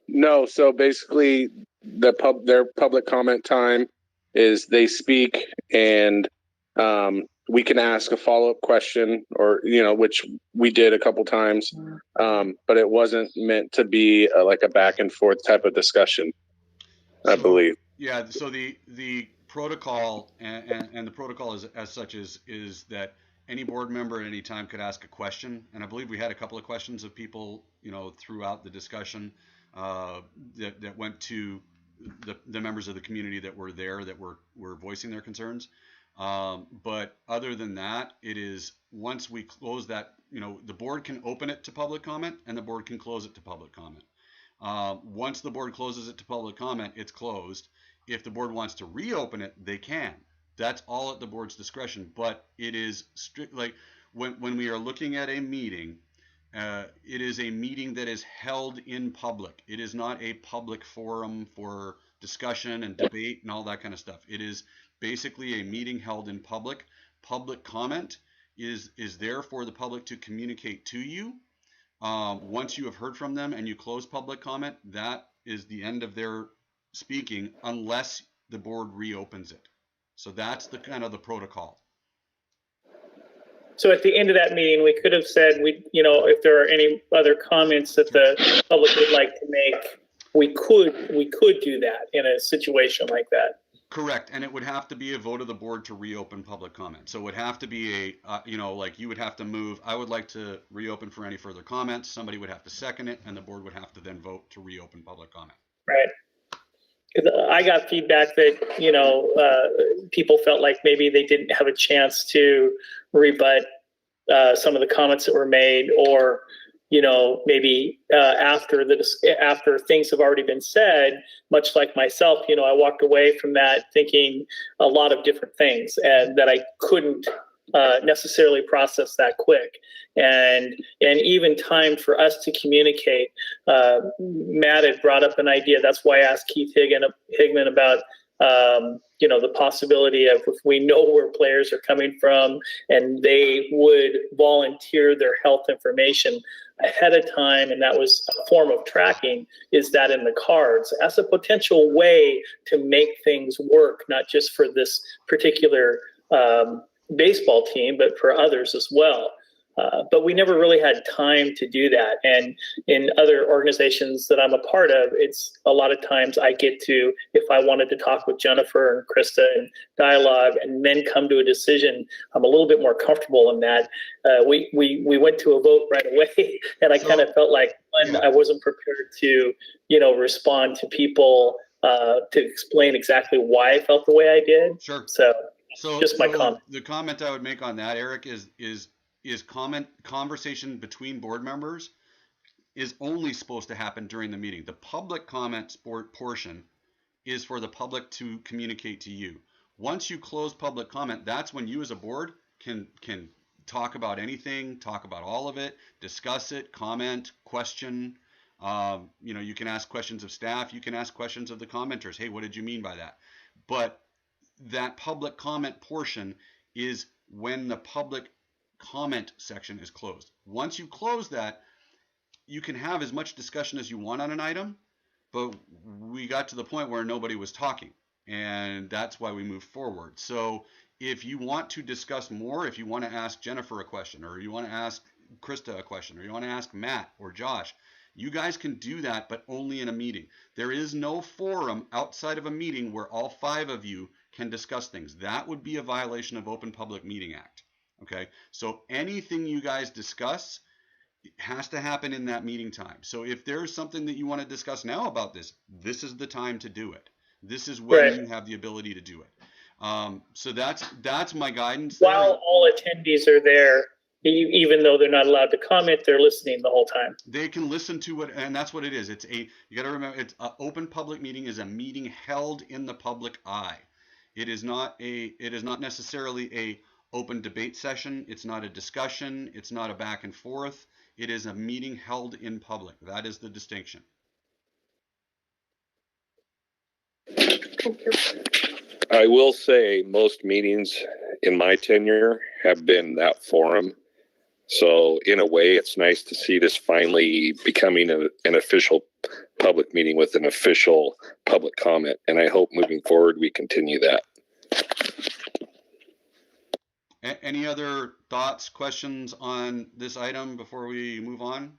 No. So basically, their public comment time is they speak, and we can ask a follow-up question, or which we did a couple times, but it wasn't meant to be like a back and forth type of discussion, I believe. Yeah. So the protocol and the protocol as such is that any board member at any time could ask a question, and I believe we had a couple of questions of people throughout the discussion that went to the members of the community that were there that were voicing their concerns. But other than that, it is once we close that, the board can open it to public comment and the board can close it to public comment. Once the board closes it to public comment, it's closed. If the board wants to reopen it, they can. That's all at the board's discretion. But it is strict, like when we are looking at a meeting, it is a meeting that is held in public. It is not a public forum for discussion and debate and all that kind of stuff. It is basically a meeting held in public. Public comment is there for the public to communicate to you. Once you have heard from them and you close public comment, that is the end of their speaking unless the board reopens it. So that's the kind of the protocol. So at the end of that meeting, we could have said, if there are any other comments that the public would like to make, we could do that in a situation like that. Correct, and it would have to be a vote of the board to reopen public comment. So it would have to be like you would have to move, I would like to reopen for any further comments. Somebody would have to second it, and the board would have to then vote to reopen public comment. Right. I got feedback that, people felt like maybe they didn't have a chance to rebut some of the comments that were made, or, maybe after things have already been said, much like myself, I walked away from that thinking a lot of different things, and that I couldn't necessarily process that quick. And even time for us to communicate. Matt had brought up an idea. That's why I asked Keith Higman about the possibility of, if we know where players are coming from and they would volunteer their health information ahead of time, and that was a form of tracking, is that in the cards as a potential way to make things work, not just for this particular baseball team, but for others as well. But we never really had time to do that. And in other organizations that I'm a part of, it's a lot of times I get to, if I wanted to talk with Jennifer and Krista and dialogue and then come to a decision, I'm a little bit more comfortable in that. We went to a vote right away, and I kind of felt like I wasn't prepared to, respond to people to explain exactly why I felt the way I did. Sure. So just my comment. The comment I would make on that, Eric, is conversation between board members is only supposed to happen during the meeting. The public comment portion is for the public to communicate to you. Once you close public comment, that's when you as a board can talk about anything, talk about all of it, discuss it, comment, question. You can ask questions of staff, you can ask questions of the commenters. Hey, what did you mean by that? But that public comment portion is when the public comment section is closed. Once you close that, you can have as much discussion as you want on an item, but we got to the point where nobody was talking, and that's why we moved forward. So if you want to discuss more, if you want to ask Jennifer a question, or you want to ask Krista a question, or you want to ask Matt or Josh, you guys can do that, but only in a meeting. There is no forum outside of a meeting where all 5 of you can discuss things. That would be a violation of Open Public Meeting Act. Okay, so anything you guys discuss has to happen in that meeting time. So if there's something that you want to discuss now about this is the time to do it. This is when you have the ability to do it. So that's my guidance. While all attendees are there, even though they're not allowed to comment, they're listening the whole time. They can listen to it, and that's what it is. You got to remember, it's an open public meeting is a meeting held in the public eye. It is not necessarily a open debate session. It's not a discussion. It's not a back and forth. It is a meeting held in public. That is the distinction. I will say most meetings in my tenure have been that forum. So in a way, it's nice to see this finally becoming an official public meeting with an official public comment. And I hope moving forward, we continue that. Any other thoughts, questions on this item before we move on?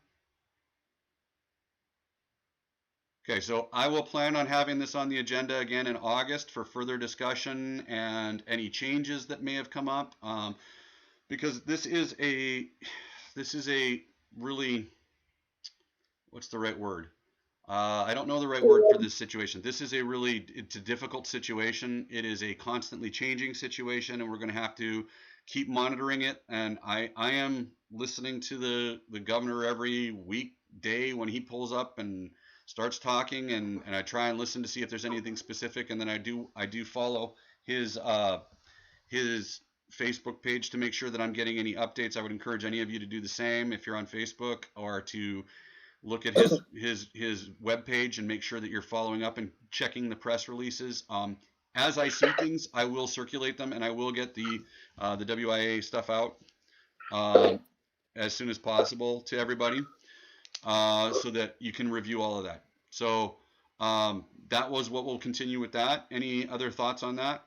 Okay, so I will plan on having this on the agenda again in August for further discussion and any changes that may have come up, because this is a really, what's the right word? I don't know the right word for this situation. This is it's a difficult situation. It is a constantly changing situation, and we're going to have to keep monitoring it. And I am listening to the governor every weekday when he pulls up and starts talking, and I try and listen to see if there's anything specific, and then I do follow his Facebook page to make sure that I'm getting any updates. I would encourage any of you to do the same if you're on Facebook, or to look at his web page and make sure that you're following up and checking the press releases. As I see things, I will circulate them, and I will get the WIA stuff out as soon as possible to everybody, so that you can review all of that. So that was what we'll continue with that. Any other thoughts on that?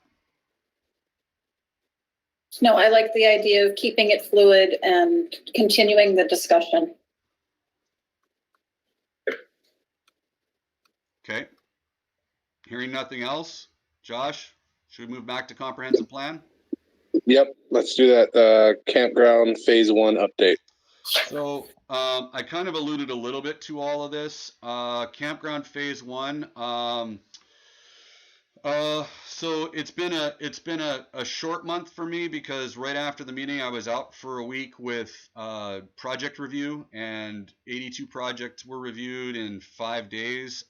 No, I like the idea of keeping it fluid and continuing the discussion. Okay. Hearing nothing else, Josh, should we move back to comprehensive plan? Yep, let's do that. Campground phase 1 update. So I kind of alluded a little bit to all of this. Campground phase 1. So it's been a short month for me, because right after the meeting I was out for a week with project review, and 82 projects were reviewed in 5 days.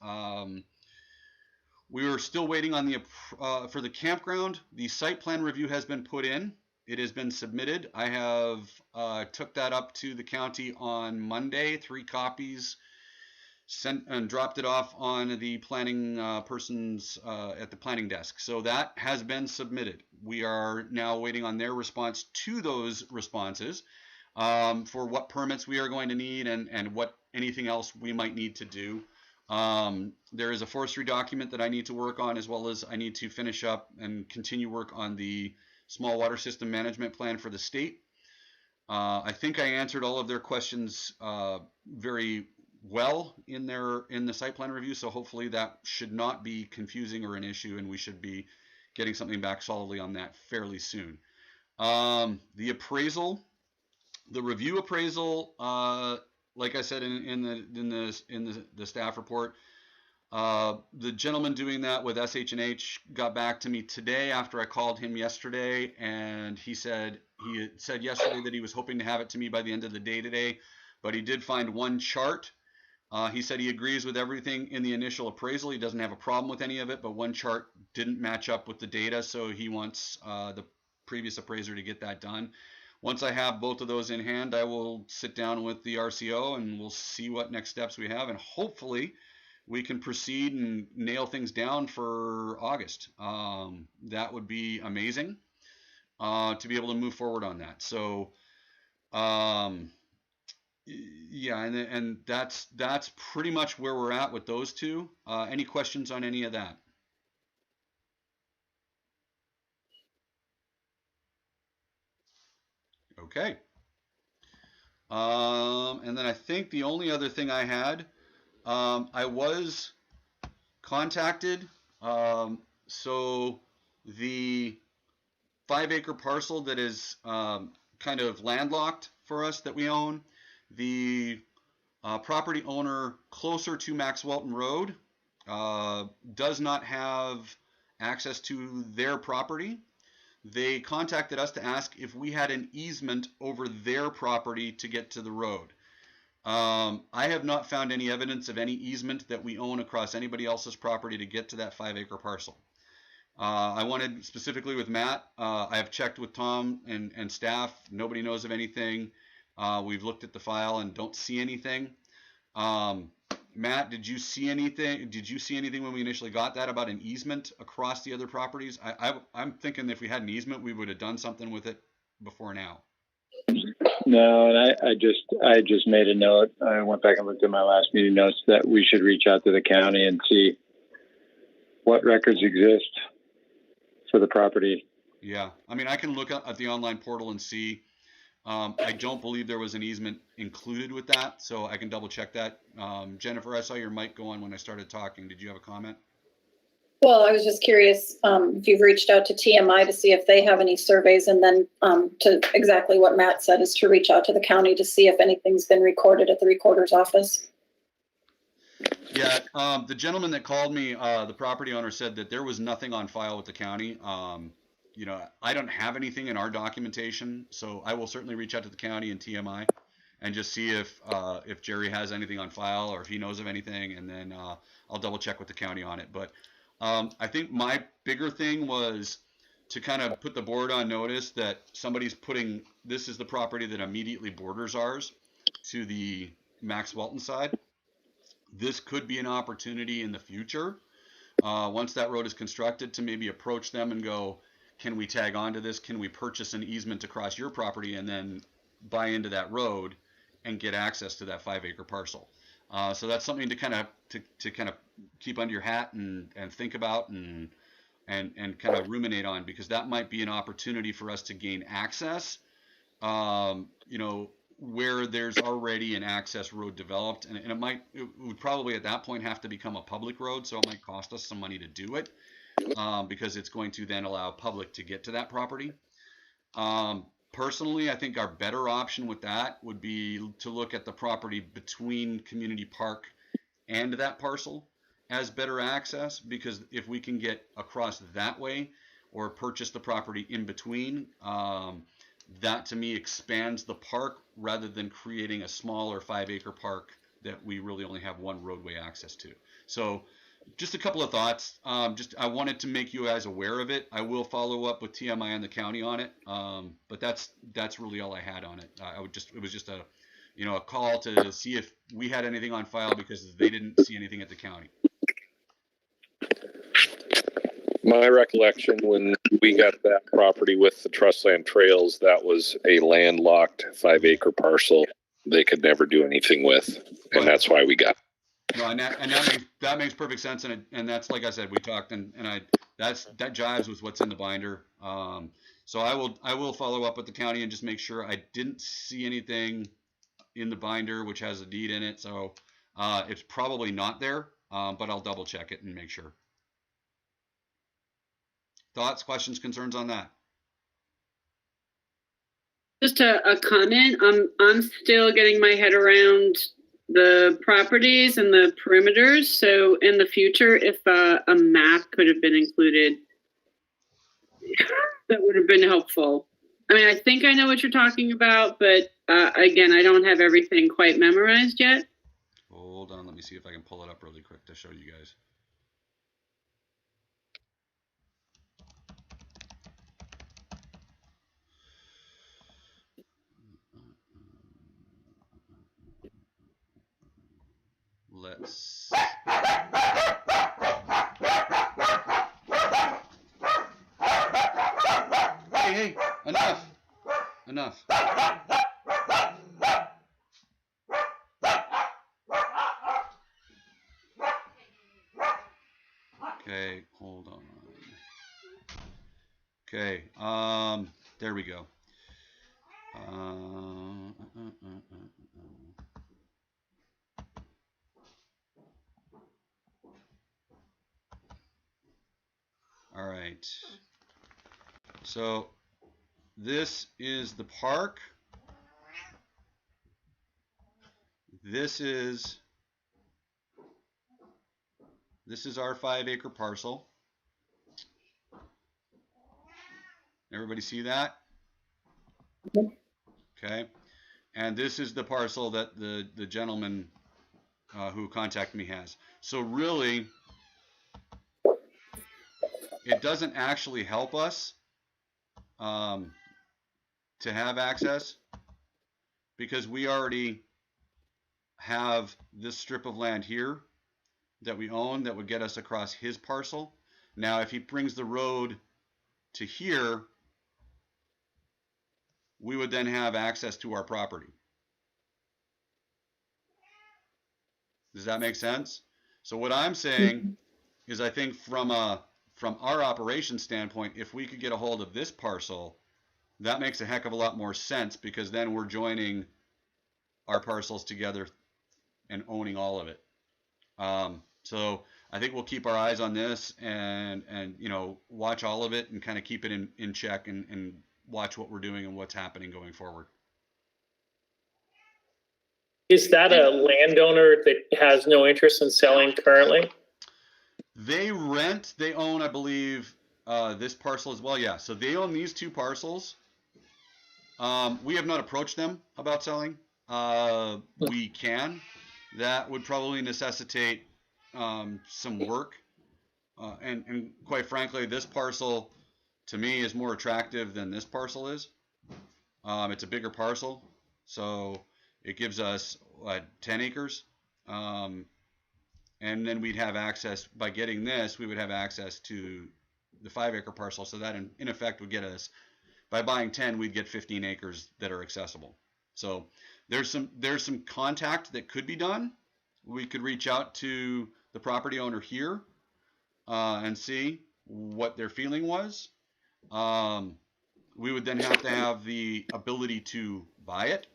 We were still waiting on for the campground. The site plan review has been put in. It has been submitted. I have took that up to the county on Monday, 3 copies, sent and dropped it off on the planning person's at the planning desk. So that has been submitted. We are now waiting on their response to those responses for what permits we are going to need, and what anything else we might need to do. There is a forestry document that I need to work on, as well as I need to finish up and continue work on the small water system management plan for the state. I think I answered all of their questions very well in the site plan review, so hopefully that should not be confusing or an issue, and we should be getting something back solidly on that fairly soon. The appraisal, the review appraisal, like I said in the staff report, the gentleman doing that with SH&H got back to me today after I called him yesterday, and he said yesterday that he was hoping to have it to me by the end of the day today, but he did find one chart. He said he agrees with everything in the initial appraisal. He doesn't have a problem with any of it, but one chart didn't match up with the data, so he wants the previous appraiser to get that done. Once I have both of those in hand, I will sit down with the RCO and we'll see what next steps we have, and hopefully we can proceed and nail things down for August. That would be amazing to be able to move forward on that. So yeah, and that's pretty much where we're at with those two. Any questions on any of that? Okay. And then I think the only other thing I had, I was contacted. So the 5-acre parcel that is kind of landlocked for us that we own, the property owner closer to Max Welton Road does not have access to their property. They contacted us to ask if we had an easement over their property to get to the road. I have not found any evidence of any easement that we own across anybody else's property to get to that 5-acre parcel. I wanted specifically with Matt. I have checked with Tom and staff. Nobody knows of anything. We've looked at the file and don't see anything. Matt, did you see anything? Did you see anything when we initially got that about an easement across the other properties? I'm thinking if we had an easement, we would have done something with it before now. No, and I just made a note. I went back and looked at my last meeting notes that we should reach out to the county and see what records exist for the property. Yeah, I mean, I can look at the online portal and see. I don't believe there was an easement included with that, so I can double check that. Jennifer, I saw your mic go on when I started talking. Did you have a comment? Well, I was just curious if you've reached out to TMI to see if they have any surveys, and then to exactly what Matt said is to reach out to the county to see if anything's been recorded at the recorder's office. Yeah, the gentleman that called me, the property owner, said that there was nothing on file with the county. You know, I don't have anything in our documentation, so I will certainly reach out to the county and TMI and just see if Jerry has anything on file or if he knows of anything, and then I'll double check with the county on it. But I think my bigger thing was to kind of put the board on notice that somebody's putting, this is the property that immediately borders ours to the Max Walton side. This could be an opportunity in the future, once that road is constructed, to maybe approach them and go, can we tag onto this? Can we purchase an easement across your property and then buy into that road and get access to that 5-acre parcel? So that's something to kind of keep under your hat and think about and kind of ruminate on, because that might be an opportunity for us to gain access. You know, where there's already an access road developed, and it would probably at that point have to become a public road, so it might cost us some money to do it, because it's going to then allow public to get to that property. Personally, I think our better option with that would be to look at the property between Community Park and that parcel as better access, because if we can get across that way or purchase the property in between, that to me expands the park rather than creating a smaller 5-acre park that we really only have one roadway access to. So just a couple of thoughts. I wanted to make you guys aware of it. I will follow up with TMI and the county on it. But that's really all I had on it. It was just a call to see if we had anything on file, because they didn't see anything at the county. My recollection, when we got that property with the trust land trails, that was a landlocked 5-acre parcel they could never do anything with, and that's why we got. No, and that makes perfect sense, and that's, like I said, we talked, and that jives with what's in the binder. So I will follow up with the county and just make sure. I didn't see anything in the binder which has a deed in it, so it's probably not there, but I'll double check it and make sure. Thoughts, questions, concerns on that? Just a comment. I'm still getting my head around the properties and the perimeters. So in the future, if a map could have been included, that would have been helpful. I mean, I think I know what you're talking about, but again, I don't have everything quite memorized yet. Hold on, let me see if I can pull it up really quick to show you guys. Let's. Hey, enough. Okay, hold on. Okay, there we go. All right. So this is the park. This is our 5-acre parcel. Everybody see that? Okay. And this is the parcel that the gentleman who contacted me has. So really, it doesn't actually help us to have access, because we already have this strip of land here that we own that would get us across his parcel. Now, if he brings the road to here, we would then have access to our property. Does that make sense? So what I'm saying is, I think from our operation standpoint, if we could get a hold of this parcel, that makes a heck of a lot more sense, because then we're joining our parcels together and owning all of it. So I think we'll keep our eyes on this and you know, watch all of it and kind of keep it in check and watch what we're doing and what's happening going forward. Is that a landowner that has no interest in selling currently? They own, I believe, this parcel as well. Yeah, so they own these two parcels. We have not approached them about selling. We can. That would probably necessitate some work. And quite frankly, this parcel to me is more attractive than this parcel is. It's a bigger parcel, so it gives us 10 acres. And then we'd have access, by getting this, we would have access to the 5-acre parcel. So that in effect would get us, by buying 10, we'd get 15 acres that are accessible. So there's some contact that could be done. We could reach out to the property owner here and see what their feeling was. We would then have to have the ability to buy it.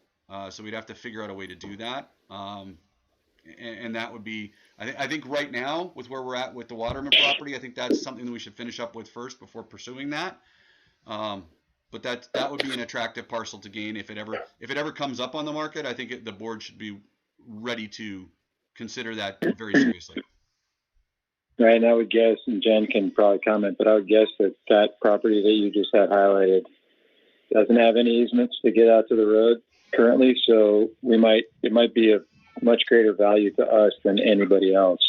So we'd have to figure out a way to do that. And that would be, I think right now, with where we're at with the Waterman property, I think that's something that we should finish up with first before pursuing that. But that would be an attractive parcel to gain if it ever comes up on the market. I think the board should be ready to consider that very seriously. Right, and I would guess, and Jen can probably comment, but I would guess that property that you just had highlighted doesn't have any easements to get out to the road currently, so it might be a much greater value to us than anybody else.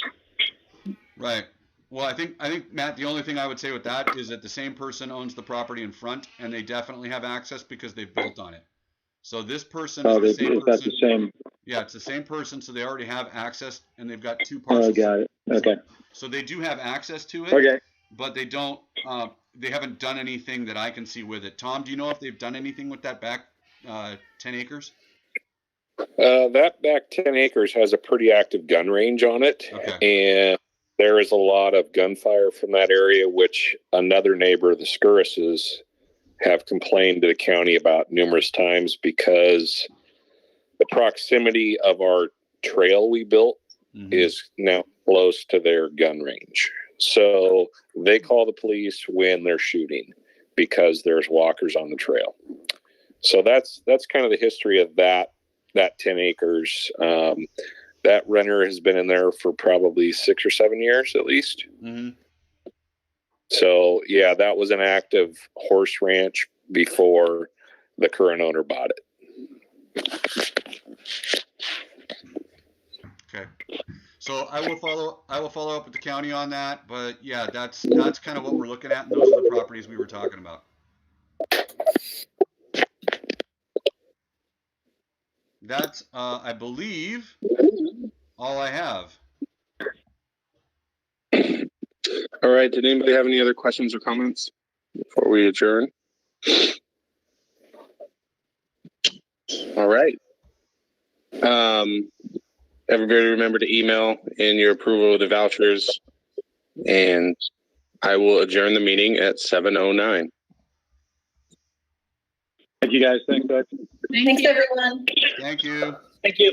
Right. Well, I think Matt, the only thing I would say with that is that the same person owns the property in front, and they definitely have access because they've built on it. So this person is the same person. That's the same. Yeah, it's the same person, so they already have access, and they've got two parcels. Oh, got it. Okay. So they do have access to it. Okay. But they don't. They haven't done anything that I can see with it. Tom, do you know if they've done anything with that back 10 acres? That back 10 acres has a pretty active gun range on it. Okay. And there is a lot of gunfire from that area, which another neighbor, the Scurrises, have complained to the county about numerous times because the proximity of our trail we built is now close to their gun range. So they call the police when they're shooting because there's walkers on the trail. So that's kind of the history of that 10 acres. That renter has been in there for probably 6 or 7 years at least. Mm-hmm. So yeah, that was an active horse ranch before the current owner bought it. Okay. So I will follow up with the county on that, but yeah, that's kind of what we're looking at, and those are the properties we were talking about. That's I believe all I have. All right. Did anybody have any other questions or comments before we adjourn? All right. Everybody remember to email in your approval of the vouchers, and I will adjourn the meeting at 7:09. Thank you guys. Thanks, guys. Thanks, everyone. Thank you. Thank you.